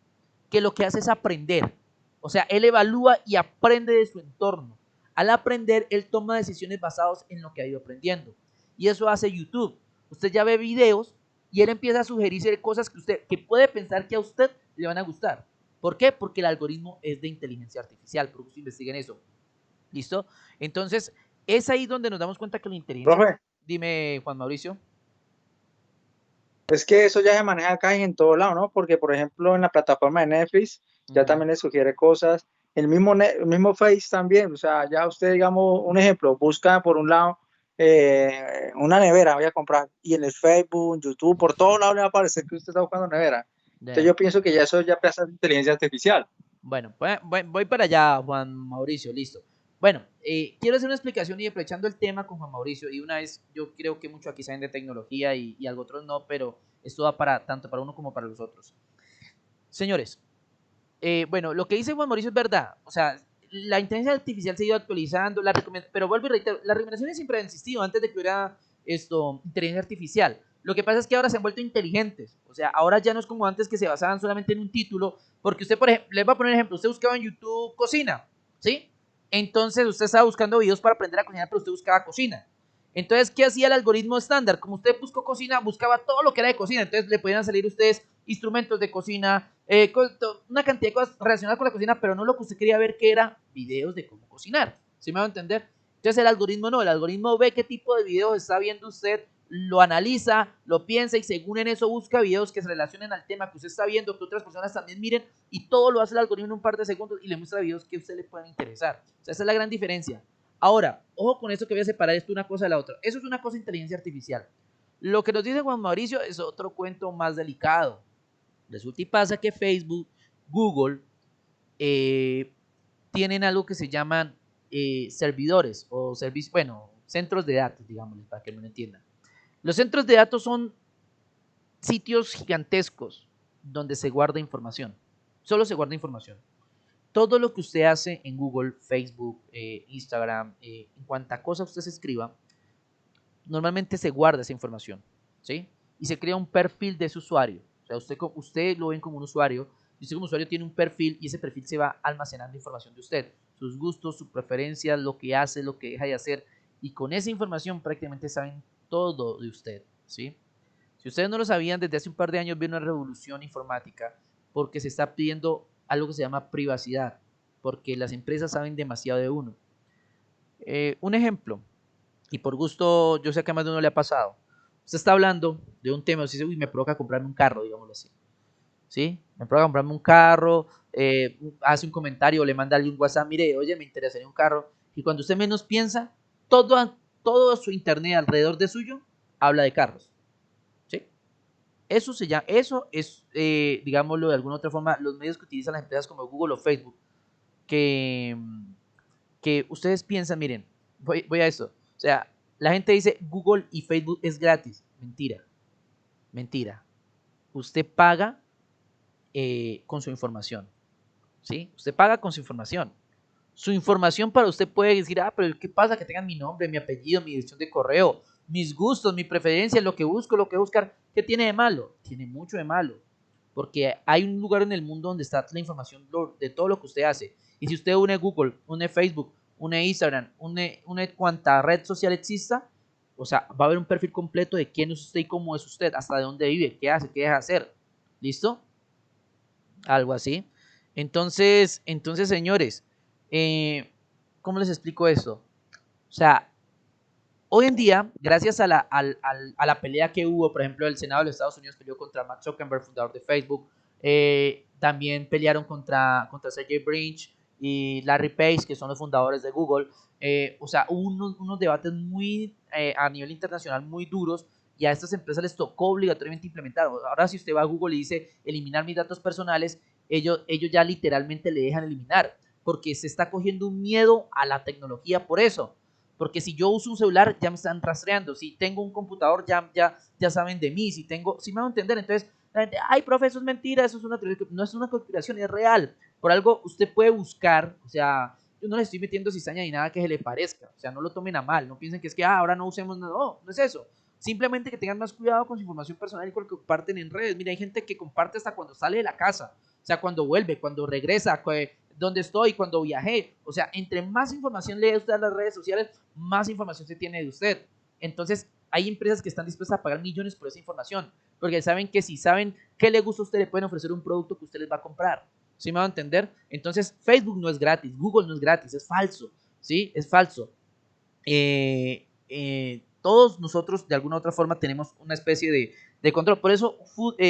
que lo que hace es aprender. O sea, él evalúa y aprende de su entorno. Al aprender, él toma decisiones basadas en lo que ha ido aprendiendo. Y eso hace YouTube. Usted ya ve videos y él empieza a sugerirse cosas que puede pensar que a usted le van a gustar. ¿Por qué? Porque el algoritmo es de inteligencia artificial. Por eso investiguen eso. ¿Listo? Entonces, es ahí donde nos damos cuenta que la inteligencia... Profe, Dime, Juan Mauricio. es que eso ya se maneja acá y en todo lado, ¿no? Porque, por ejemplo, en la plataforma de Netflix ya también le sugiere cosas. El mismo Face también, o sea, ya usted, digamos, un ejemplo, busca por un lado una nevera, voy a comprar, y en el Facebook, YouTube, por todos lados le va a aparecer que usted está buscando nevera. Entonces yo pienso que ya eso ya pasa inteligencia artificial. Bueno, voy para allá, Juan Mauricio, listo. Bueno, quiero hacer una explicación y aprovechando el tema con Juan Mauricio, y una vez, yo creo que mucho aquí saben de tecnología y algo otros no, pero esto va para tanto para uno como para los otros. Señores, bueno, lo que dice Juan Mauricio es verdad, o sea, la inteligencia artificial se ha ido actualizando, pero vuelvo y reitero, las recomendaciones siempre han existido antes de que hubiera inteligencia artificial. Lo que pasa es que ahora se han vuelto inteligentes, o sea, ahora ya no es como antes que se basaban solamente en un título, porque usted, por ejemplo, les voy a poner un ejemplo, usted buscaba en YouTube cocina, ¿sí? Entonces usted estaba buscando videos para aprender a cocinar, pero usted buscaba cocina. Entonces, ¿qué hacía el algoritmo estándar? Como usted buscó cocina, buscaba todo lo que era de cocina. Entonces, le podían salir a ustedes instrumentos de cocina, una cantidad de cosas relacionadas con la cocina, pero no lo que usted quería ver, que era videos de cómo cocinar. ¿Sí me va a entender? Entonces, el algoritmo no. El algoritmo ve qué tipo de videos está viendo usted, lo analiza, lo piensa y según en eso busca videos que se relacionen al tema que usted está viendo, que otras personas también miren, y todo lo hace el algoritmo en un par de segundos y le muestra videos que a usted le puedan interesar. O sea, esa es la gran diferencia. Ahora, ojo con esto que voy a separar esto una cosa de la otra. Eso es una cosa de inteligencia artificial. Lo que nos dice Juan Mauricio es otro cuento más delicado. Resulta y pasa que Facebook, Google, tienen algo que se llaman servidores o centros de datos, digámosle, para que no lo entiendan. Los centros de datos son sitios gigantescos donde se guarda información. Solo se guarda información. Todo lo que usted hace en Google, Facebook, Instagram, en cuanta cosa usted se escriba, normalmente se guarda esa información, ¿sí? Y se crea un perfil de ese usuario. O sea, usted lo ven como un usuario, y usted como usuario tiene un perfil y ese perfil se va almacenando información de usted, sus gustos, sus preferencias, lo que hace, lo que deja de hacer, y con esa información prácticamente saben todo de usted, ¿sí? Si ustedes no lo sabían, desde hace un par de años viene una revolución informática porque se está pidiendo algo que se llama privacidad, porque las empresas saben demasiado de uno. Un ejemplo, y por gusto, yo sé que a más de uno le ha pasado. Usted está hablando de un tema, usted dice, uy, me provoca comprarme un carro, digámoslo así. ¿Sí? Me provoca comprarme un carro, hace un comentario, le manda a alguien un WhatsApp, mire, oye, me interesaría un carro. Y cuando usted menos piensa, todo su internet alrededor de suyo habla de carros. ¿Sí? Eso es, digámoslo de alguna otra forma, los medios que utilizan las empresas como Google o Facebook, que ustedes piensan, miren, voy a esto. O sea, la gente dice Google y Facebook es gratis. Mentira. Mentira. Usted paga con su información. ¿Sí? Usted paga con su información. Su información para usted puede decir, pero ¿qué pasa? Que tengan mi nombre, mi apellido, mi dirección de correo, mis gustos, mi preferencia, lo que busco, lo que buscar. ¿Qué tiene de malo? Tiene mucho de malo. Porque hay un lugar en el mundo donde está la información de todo lo que usted hace. Y si usted une Google, une Facebook, une Instagram, une cuanta red social exista, o sea, va a haber un perfil completo de quién es usted y cómo es usted, hasta de dónde vive, qué hace, qué deja de hacer. ¿Listo? Algo así. Entonces señores, ¿cómo les explico esto? O sea, hoy en día, gracias a la pelea que hubo, por ejemplo, el Senado de los Estados Unidos peleó contra Mark Zuckerberg, fundador de Facebook, también pelearon contra Sergey Brin y Larry Page, que son los fundadores de Google. O sea, hubo unos debates muy a nivel internacional muy duros y a estas empresas les tocó obligatoriamente implementar. Ahora si usted va a Google y dice eliminar mis datos personales, ellos ya literalmente le dejan eliminar, porque se está cogiendo un miedo a la tecnología por eso. Porque si yo uso un celular, ya me están rastreando. Si tengo un computador, ya saben de mí. Si me van a entender. Entonces, la gente, ay, profe, eso es mentira, eso es una teoría. No es una conspiración, es real. Por algo, usted puede buscar, o sea, yo no le estoy metiendo cizaña ni nada que se le parezca. O sea, no lo tomen a mal. No piensen que es que, ahora no usemos nada. No, no es eso. Simplemente que tengan más cuidado con su información personal y con lo que comparten en redes. Mira, hay gente que comparte hasta cuando sale de la casa. O sea, cuando vuelve, cuando regresa, dónde estoy, cuando viajé. O sea, entre más información lee usted a las redes sociales, más información se tiene de usted. Entonces, hay empresas que están dispuestas a pagar millones por esa información, porque saben que si saben qué le gusta a usted, le pueden ofrecer un producto que usted les va a comprar. ¿Sí me va a entender? Entonces, Facebook no es gratis, Google no es gratis, es falso. ¿Sí? Es falso. Todos nosotros, de alguna u otra forma, tenemos una especie de control. Por eso,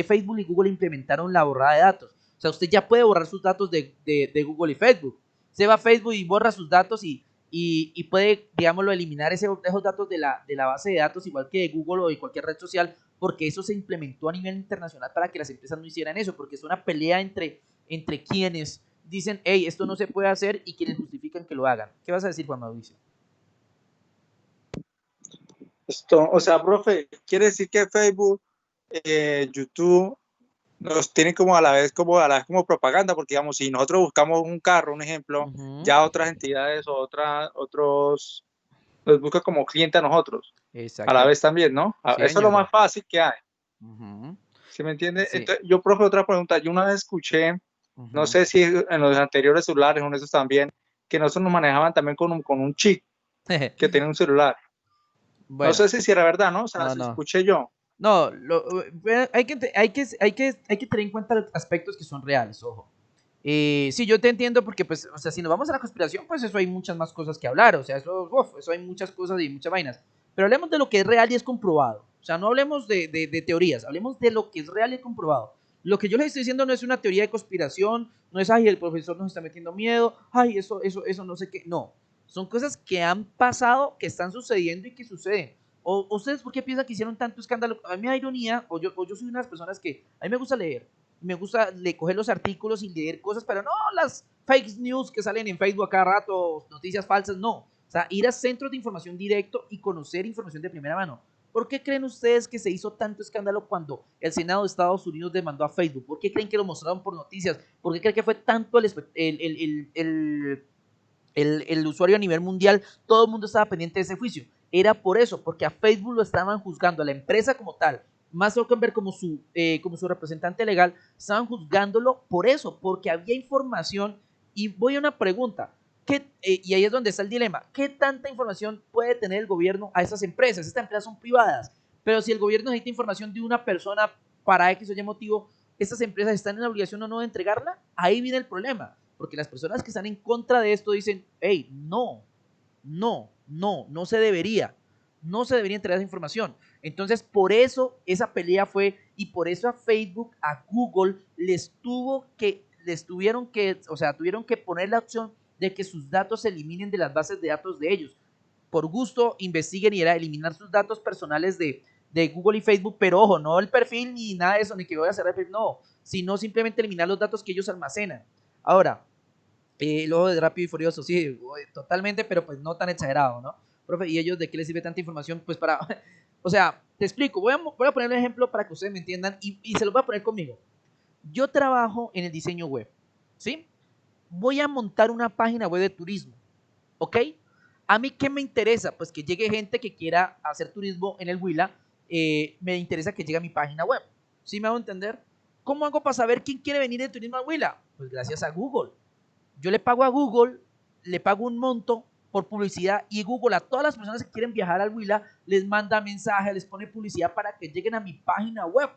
Facebook y Google implementaron la borrada de datos. O sea, usted ya puede borrar sus datos de Google y Facebook. Se va a Facebook y borra sus datos y puede, digámoslo, eliminar esos datos de la base de datos, igual que de Google o de cualquier red social, porque eso se implementó a nivel internacional para que las empresas no hicieran eso, porque es una pelea entre quienes dicen, hey, esto no se puede hacer, y quienes justifican que lo hagan. ¿Qué vas a decir, Juan Mauricio? O sea, profe, quiere decir que Facebook, YouTube nos tiene como a la vez como propaganda, porque digamos, si nosotros buscamos un carro, un ejemplo, ya otras entidades o otros nos buscan como cliente a nosotros. Exacto. A la vez también, ¿no? Sí, eso es lo más fácil que hay. ¿Sí me entiende? Sí. Entonces, yo, profe, otra pregunta. Yo una vez escuché, no sé si en los anteriores celulares o en esos también, que nosotros nos manejaban también con un chip que tenía un celular. Bueno, no sé si era verdad, ¿no? O sea, no. Escuché yo. No, hay que tener en cuenta aspectos que son reales, ojo. Sí, yo te entiendo porque, pues, o sea, si nos vamos a la conspiración, pues eso hay muchas más cosas que hablar, o sea, eso hay muchas cosas y muchas vainas. Pero hablemos de lo que es real y es comprobado. O sea, no hablemos de teorías, hablemos de lo que es real y comprobado. Lo que yo les estoy diciendo no es una teoría de conspiración, no es, ay, el profesor nos está metiendo miedo, ay, eso no sé qué. No, son cosas que han pasado, que están sucediendo y que suceden. O ustedes, ¿por qué piensan que hicieron tanto escándalo? A mí me da ironía, o yo soy una de las personas que a mí me gusta leer, me gusta coger los artículos y leer cosas, pero no las fake news que salen en Facebook a cada rato, noticias falsas, no. O sea, ir a centros de información directo y conocer información de primera mano. ¿Por qué creen ustedes que se hizo tanto escándalo cuando el Senado de Estados Unidos demandó a Facebook? ¿Por qué creen que lo mostraron por noticias? ¿Por qué creen que fue tanto el usuario a nivel mundial? Todo el mundo estaba pendiente de ese juicio. Era por eso, porque a Facebook lo estaban juzgando, a la empresa como tal, Mark Zuckerberg como su representante legal, estaban juzgándolo por eso, porque había información. Y voy a una pregunta, y ahí es donde está el dilema, ¿qué tanta información puede tener el gobierno a esas empresas? Estas empresas son privadas, pero si el gobierno necesita información de una persona para X o Y motivo, ¿estas empresas están en la obligación o no de entregarla? Ahí viene el problema, porque las personas que están en contra de esto dicen, hey, no se debería entregar esa información. Entonces, por eso esa pelea fue, y por eso a Facebook, a Google, tuvieron que poner la opción de que sus datos se eliminen de las bases de datos de ellos. Por gusto, investiguen y era eliminar sus datos personales de Google y Facebook, pero ojo, no el perfil ni nada de eso, ni que voy a hacer el perfil, no, sino simplemente eliminar los datos que ellos almacenan. Ahora, el ojo de Rápido y Furioso, sí, totalmente, pero pues no tan exagerado, ¿no? Profe, ¿y ellos de qué les sirve tanta información? Pues para, o sea, te explico, voy a poner un ejemplo para que ustedes me entiendan y se los voy a poner conmigo. Yo trabajo en el diseño web, ¿sí? Voy a montar una página web de turismo, ¿ok? ¿A mí qué me interesa? Pues que llegue gente que quiera hacer turismo en el Huila, me interesa que llegue a mi página web, ¿sí me hago entender? ¿Cómo hago para saber quién quiere venir de turismo al Huila? Pues gracias a Google. Yo le pago a Google, le pago un monto por publicidad y Google a todas las personas que quieren viajar al Huila les manda mensajes, les pone publicidad para que lleguen a mi página web.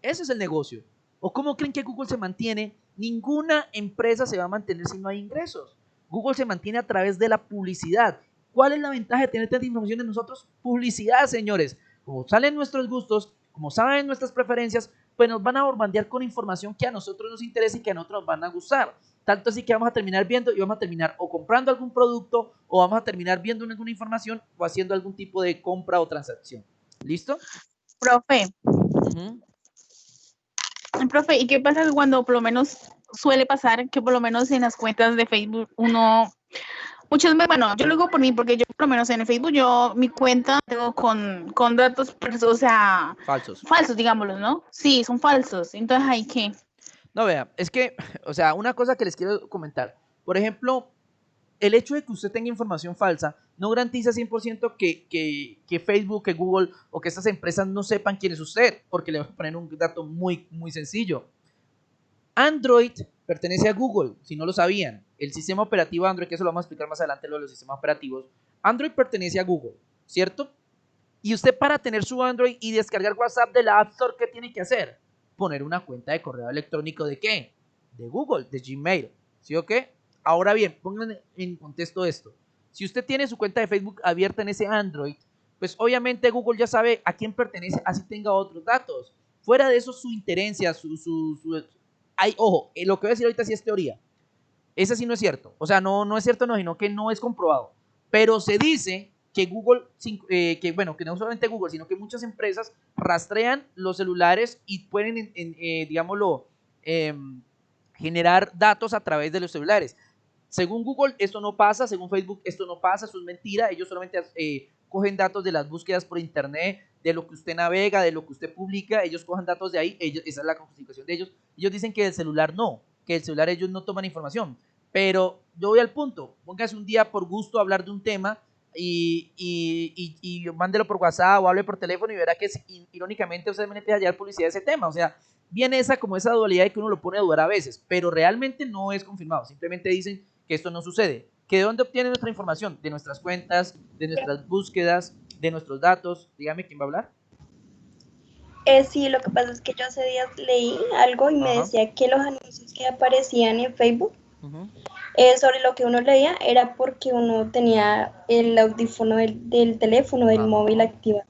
Ese es el negocio. ¿O cómo creen que Google se mantiene? Ninguna empresa se va a mantener si no hay ingresos. Google se mantiene a través de la publicidad. ¿Cuál es la ventaja de tener tanta información de nosotros? Publicidad, señores. Como salen nuestros gustos, como saben nuestras preferencias, pues nos van a bombardear con información que a nosotros nos interesa y que a nosotros nos van a gustar. Tanto así que vamos a terminar viendo y vamos a terminar o comprando algún producto o vamos a terminar viendo alguna información o haciendo algún tipo de compra o transacción. ¿Listo? Profe. Profe, ¿y qué pasa cuando por lo menos suele pasar que por lo menos en las cuentas de Facebook muchas veces, bueno, yo lo digo por mí porque yo por lo menos en el Facebook mi cuenta tengo con datos, o sea, falsos, digámoslo, ¿no? Sí, son falsos. Entonces, ¿hay qué? No, vea, es que, o sea, una cosa que les quiero comentar. Por ejemplo, el hecho de que usted tenga información falsa no garantiza 100% que Facebook, que Google o que estas empresas no sepan quién es usted, porque le voy a poner un dato muy, muy sencillo. Android pertenece a Google, si no lo sabían. El sistema operativo Android, que eso lo vamos a explicar más adelante, lo de los sistemas operativos. Android pertenece a Google, ¿cierto? Y usted para tener su Android y descargar WhatsApp de la App Store, ¿qué tiene que hacer? Poner una cuenta de correo electrónico ¿de qué? De Google, de Gmail, ¿sí o qué? Ahora bien, pongan en contexto esto. Si usted tiene su cuenta de Facebook abierta en ese Android, pues obviamente Google ya sabe a quién pertenece, así tenga otros datos. Fuera de eso, su interencia, ojo, lo que voy a decir ahorita sí es teoría. Ese sí no es cierto. O sea, no es cierto, no, sino que no es comprobado. Pero se dice que Google, que no solamente Google, sino que muchas empresas rastrean los celulares y pueden, digámoslo, generar datos a través de los celulares. Según Google, esto no pasa. Según Facebook, esto no pasa. Eso es mentira. Ellos solamente cogen datos de las búsquedas por internet, de lo que usted navega, de lo que usted publica. Ellos cogen datos de ahí. Esa es la justificación de ellos. Ellos dicen que del celular no, que del celular ellos no toman información. Pero yo voy al punto. Póngase un día por gusto a hablar de un tema y mándelo por WhatsApp o hable por teléfono y verá que irónicamente usted me empieza a hallar publicidad de ese tema. O sea, viene esa dualidad de que uno lo pone a dudar a veces, pero realmente no es confirmado. Simplemente dicen que esto no sucede. ¿Que de dónde obtienen nuestra información? De nuestras cuentas, de nuestras búsquedas, de nuestros datos. Dígame, ¿quién va a hablar? Sí, lo que pasa es que yo hace días leí algo y me decía que los anuncios que aparecían en Facebook sobre lo que uno leía era porque uno tenía el audífono del teléfono, del móvil activado.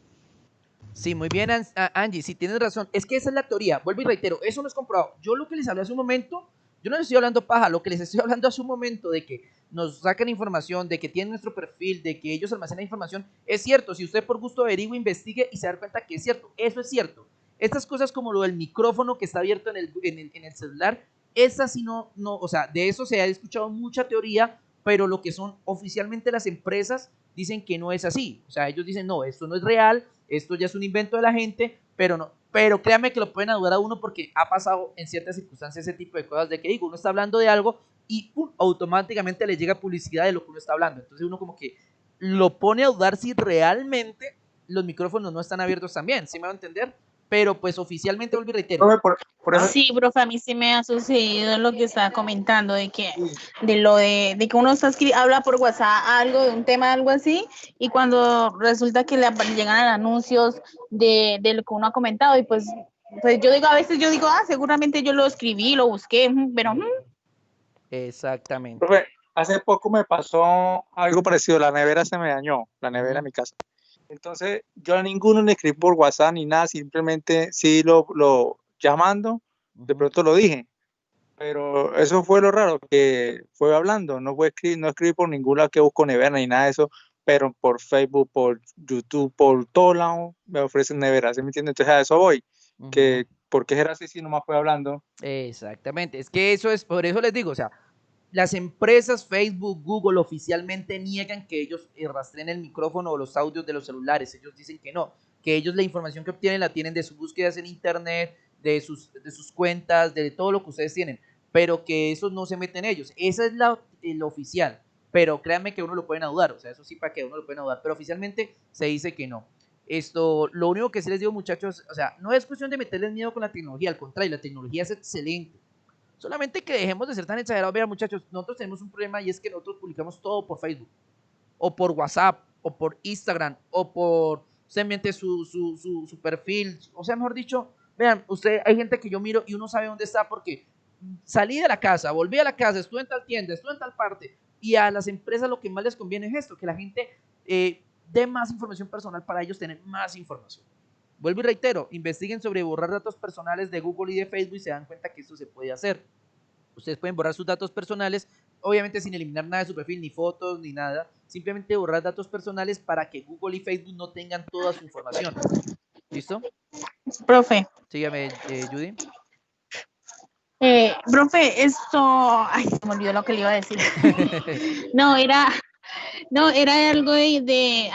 Sí, muy bien, Angie, sí tienes razón. Es que esa es la teoría. Vuelvo y reitero, eso no es comprobado. Yo lo que les hablé hace un momento, yo no les estoy hablando paja, lo que les estoy hablando hace un momento de que nos sacan información, de que tienen nuestro perfil, de que ellos almacenan información, es cierto. Si usted por gusto averigua, investigue y se da cuenta que es cierto, eso es cierto. Estas cosas como lo del micrófono que está abierto en el celular, esas sí no, o sea, de eso se ha escuchado mucha teoría, pero lo que son oficialmente las empresas dicen que no es así. O sea, ellos dicen, no, esto no es real, esto ya es un invento de la gente, pero no, pero créanme que lo pueden ayudar a uno porque ha pasado en ciertas circunstancias ese tipo de cosas de que digo, uno está hablando de algo y ¡pum! Automáticamente le llega publicidad de lo que uno está hablando. Entonces uno como que lo pone a dudar si realmente los micrófonos no están abiertos también, ¿sí me va a entender? Pero pues oficialmente, vuelvo y reitero. Profe, por eso, Sí, profe, a mí sí me ha sucedido lo que estaba comentando, de que de que uno habla por WhatsApp algo, de un tema, algo así, y cuando resulta que le llegan anuncios de lo que uno ha comentado, y pues yo digo, a veces yo digo, seguramente yo lo escribí, lo busqué, pero Exactamente. profe, hace poco me pasó algo parecido, la nevera se me dañó, la nevera en mi casa. Entonces, yo a ninguno le escribí por WhatsApp ni nada, simplemente sí lo llamando, de pronto lo dije. Pero eso fue lo raro, que fue hablando, no escribí por ningún lado que busco nevera ni nada de eso, pero por Facebook, por YouTube, por todo lado me ofrecen neveras, ¿sí me entiendes? Entonces a eso voy, que ¿por qué era así si nomás fue hablando? Exactamente, es que eso es, por eso les digo, o sea, las empresas Facebook, Google oficialmente niegan que ellos rastreen el micrófono o los audios de los celulares. Ellos dicen que no, que ellos la información que obtienen la tienen de sus búsquedas en internet, de sus cuentas, de todo lo que ustedes tienen, pero que eso no se mete en ellos. Esa es el oficial, pero créanme que uno lo pueden dudar, o sea, eso sí para que uno lo pueden dudar, pero oficialmente se dice que no. Lo único que sí les digo, muchachos, o sea, no es cuestión de meterles miedo con la tecnología, al contrario, la tecnología es excelente. Solamente que dejemos de ser tan exagerados. Vean, muchachos, nosotros tenemos un problema y es que nosotros publicamos todo por Facebook, o por WhatsApp, o por Instagram, o por simplemente su perfil. O sea, mejor dicho, vean, hay gente que yo miro y uno sabe dónde está porque salí de la casa, volví a la casa, estuve en tal tienda, estuve en tal parte. Y a las empresas lo que más les conviene es esto, que la gente dé más información personal para ellos tener más información. Vuelvo y reitero, investiguen sobre borrar datos personales de Google y de Facebook y se dan cuenta que esto se puede hacer. Ustedes pueden borrar sus datos personales, obviamente sin eliminar nada de su perfil, ni fotos, ni nada. Simplemente borrar datos personales para que Google y Facebook no tengan toda su información. ¿Listo? profe, Sígueme, Judy. profe, ay, se me olvidó lo que le iba a decir. No, era algo de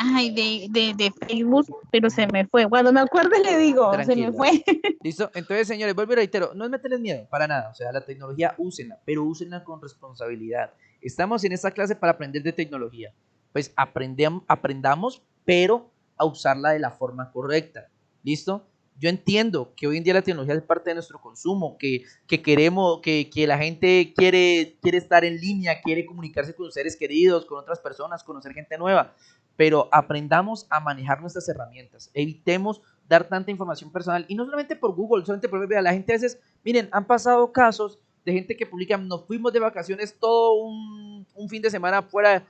Facebook, pero se me fue. Cuando me acuerde le digo, se me Tranquila. fue. ¿Listo? Entonces, señores, vuelvo y reitero, no es meterles miedo, para nada. O sea, la tecnología úsenla, pero úsenla con responsabilidad. Estamos en esta clase para aprender de tecnología. Pues aprendamos, pero a usarla de la forma correcta. ¿Listo? Yo entiendo que hoy en día la tecnología es parte de nuestro consumo, que queremos, que la gente quiere estar en línea, quiere comunicarse con sus seres queridos, con otras personas, conocer gente nueva, pero aprendamos a manejar nuestras herramientas. Evitemos dar tanta información personal, y no solamente por Google, solamente por la gente a veces, miren, han pasado casos de gente que publica, nos fuimos de vacaciones todo un fin de semana fuera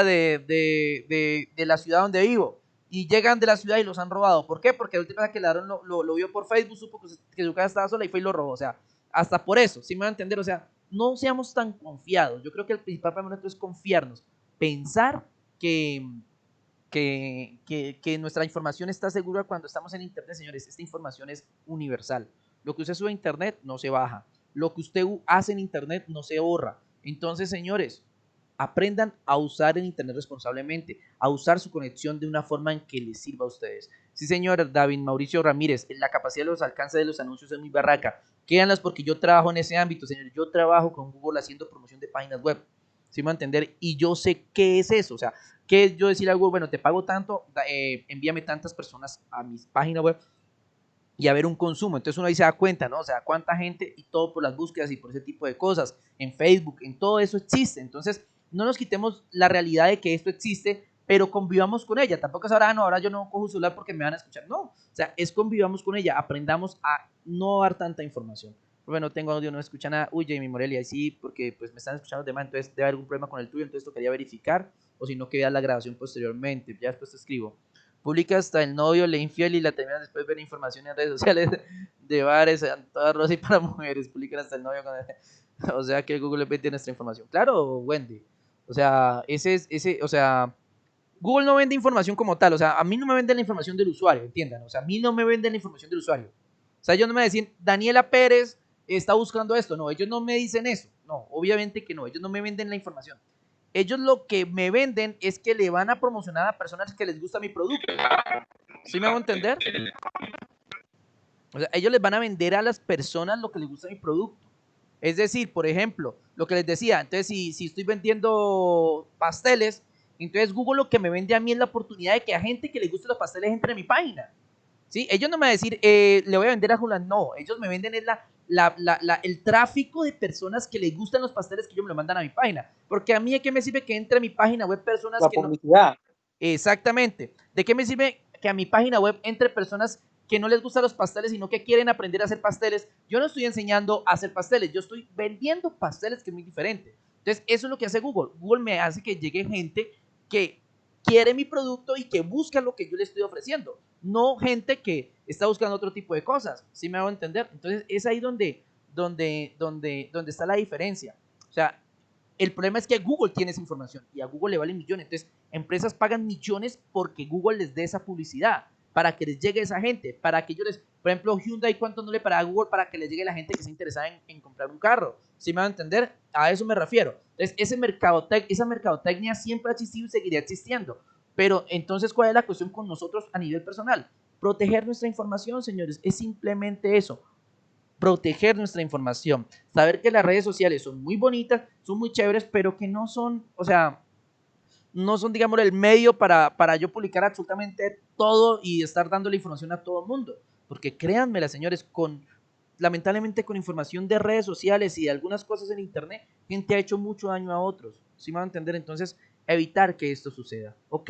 de la ciudad donde vivo, y llegan de la ciudad y los han robado. ¿Por qué? Porque la última vez que el ladrón lo vio por Facebook, supo que su casa estaba sola y fue y lo robó. O sea, hasta por eso, ¿sí me van a entender? O sea, no seamos tan confiados. Yo creo que el principal problema nuestro es confiarnos, pensar que nuestra información está segura cuando estamos en internet, señores. Esta información es universal. Lo que usted sube a internet no se baja. Lo que usted hace en internet no se borra. Entonces, señores, aprendan a usar el internet responsablemente, a usar su conexión de una forma en que les sirva a ustedes. Sí, señor David Mauricio Ramírez, la capacidad de los alcances de los anuncios es muy barraca. Quédanlas porque yo trabajo en ese ámbito, señores. Yo trabajo con Google haciendo promoción de páginas web. ¿Sí me va a entender? Y yo sé qué es eso. O sea, qué es yo decir algo, bueno, te pago tanto, envíame tantas personas a mi página web y a ver un consumo. Entonces uno ahí se da cuenta, ¿no? O sea, cuánta gente, y todo por las búsquedas y por ese tipo de cosas. En Facebook, en todo eso existe. Entonces, no nos quitemos la realidad de que esto existe, pero convivamos con ella. Tampoco es ahora, no, ahora yo no cojo celular porque me van a escuchar. No, o sea, es convivamos con ella. Aprendamos a no dar tanta información. Bueno, tengo audio, no escucha nada. Uy, Jamie Morelia, sí, porque pues me están escuchando los demás, entonces debe haber algún problema con el tuyo, entonces tocaría verificar, o si no, que veas la grabación posteriormente. Ya después te escribo. Publica hasta el novio, le infiel y la termina después de ver información en redes sociales de bares, toda rosa y para mujeres. Publican hasta el novio. O sea que Google vende nuestra información. Claro, Wendy. O sea, o sea, Google no vende información como tal. O sea, a mí no me venden la información del usuario, entiendan. O sea, a mí no me venden la información del usuario. O sea, ellos no me dicen, Daniela Pérez está buscando esto. No, ellos no me dicen eso. No, obviamente que no. Ellos no me venden la información. Ellos lo que me venden es que le van a promocionar a personas que les gusta mi producto. ¿Sí me hago entender? O sea, ellos les van a vender a las personas lo que les gusta mi producto. Es decir, por ejemplo, lo que les decía, entonces si estoy vendiendo pasteles, entonces Google lo que me vende a mí es la oportunidad de que a gente que le guste los pasteles entre en mi página. ¿Sí? Ellos no me van a decir, le voy a vender a Julián, no, ellos me venden es el tráfico de personas que les gustan los pasteles que ellos me lo mandan a mi página. Porque a mí, ¿de qué me sirve que entre a mi página web personas La que publicidad. no... Exactamente. ¿De qué me sirve que a mi página web entre personas que no les gustan los pasteles, sino que quieren aprender a hacer pasteles? Yo no estoy enseñando a hacer pasteles, yo estoy vendiendo pasteles, que es muy diferente. Entonces, eso es lo que hace Google. Google me hace que llegue gente que quiere mi producto y que busca lo que yo le estoy ofreciendo, no gente que está buscando otro tipo de cosas. ¿Sí me hago entender? Entonces, es ahí donde está la diferencia. O sea, el problema es que Google tiene esa información y a Google le vale millones. Entonces, empresas pagan millones porque Google les dé esa publicidad, para que les llegue esa gente, para que yo les... Por ejemplo, Hyundai, ¿cuánto no le paga a Google para que les llegue la gente que está interesada en comprar un carro? ¿Sí me van a entender? A eso me refiero. Entonces, esa mercadotecnia siempre ha existido y seguirá existiendo. Pero entonces, ¿cuál es la cuestión con nosotros a nivel personal? Proteger nuestra información, señores. Es simplemente eso. Proteger nuestra información. Saber que las redes sociales son muy bonitas, son muy chéveres, pero que no son, o sea, no son, digamos, el medio para yo publicar absolutamente todo y estar dando la información a todo el mundo. Porque créanmela, señores, lamentablemente con información de redes sociales y de algunas cosas en internet, gente ha hecho mucho daño a otros. ¿Sí me van a entender? Entonces, evitar que esto suceda. ¿Ok?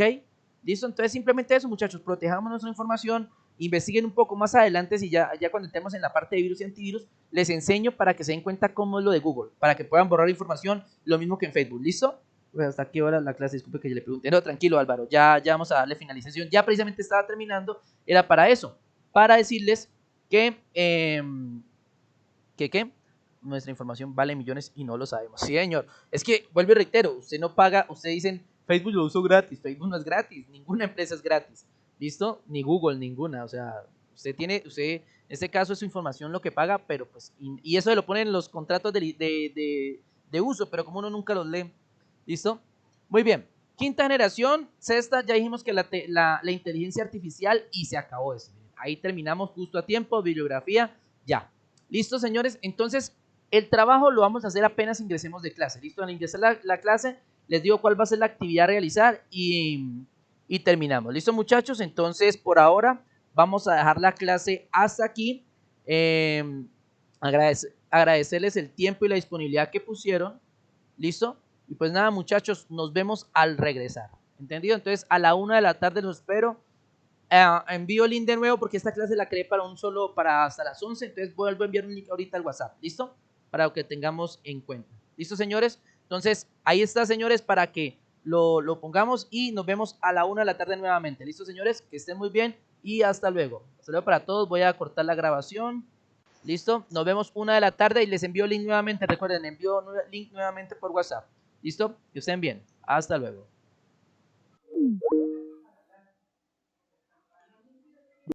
¿Listo? Entonces, simplemente eso, muchachos. Protejamos nuestra información. Investiguen un poco más adelante, si ya cuando estemos en la parte de virus y antivirus, les enseño para que se den cuenta cómo es lo de Google, para que puedan borrar información, lo mismo que en Facebook. ¿Listo? Pues hasta aquí ahora la clase, disculpe que yo le pregunté. No, tranquilo, Álvaro, ya vamos a darle finalización. Ya precisamente estaba terminando, era para eso, para decirles que, nuestra información vale millones y no lo sabemos. Sí, señor. Es que, vuelvo y reitero, usted no paga, usted dicen, Facebook lo uso gratis. Facebook no es gratis, ninguna empresa es gratis. ¿Listo? Ni Google, ninguna. O sea, usted, en este caso es su información lo que paga, pero pues, y eso se lo ponen en los contratos de uso, pero como uno nunca los lee. ¿Listo? Muy bien. Quinta generación, sexta, ya dijimos que la inteligencia artificial y se acabó eso. Ahí terminamos justo a tiempo, bibliografía, ya. ¿Listo, señores? Entonces, el trabajo lo vamos a hacer apenas ingresemos de clase. ¿Listo? Al ingresar la clase, les digo cuál va a ser la actividad a realizar y terminamos. ¿Listo, muchachos? Entonces, por ahora, vamos a dejar la clase hasta aquí. Agradecerles el tiempo y la disponibilidad que pusieron. ¿Listo? Y pues nada, muchachos, nos vemos al regresar. ¿Entendido? Entonces, a la 1 de la tarde los espero. Envío el link de nuevo porque esta clase la creé para hasta las 11. Entonces, vuelvo a enviar un link ahorita al WhatsApp. ¿Listo? Para que tengamos en cuenta. ¿Listo, señores? Entonces, ahí está, señores, para que lo pongamos y nos vemos a la 1 de la tarde nuevamente. ¿Listo, señores? Que estén muy bien y hasta luego. Hasta luego para todos. Voy a cortar la grabación. ¿Listo? Nos vemos 1 de la tarde y les envío el link nuevamente. Recuerden, envío el link nuevamente por WhatsApp. ¿Listo? Que estén bien. Hasta luego.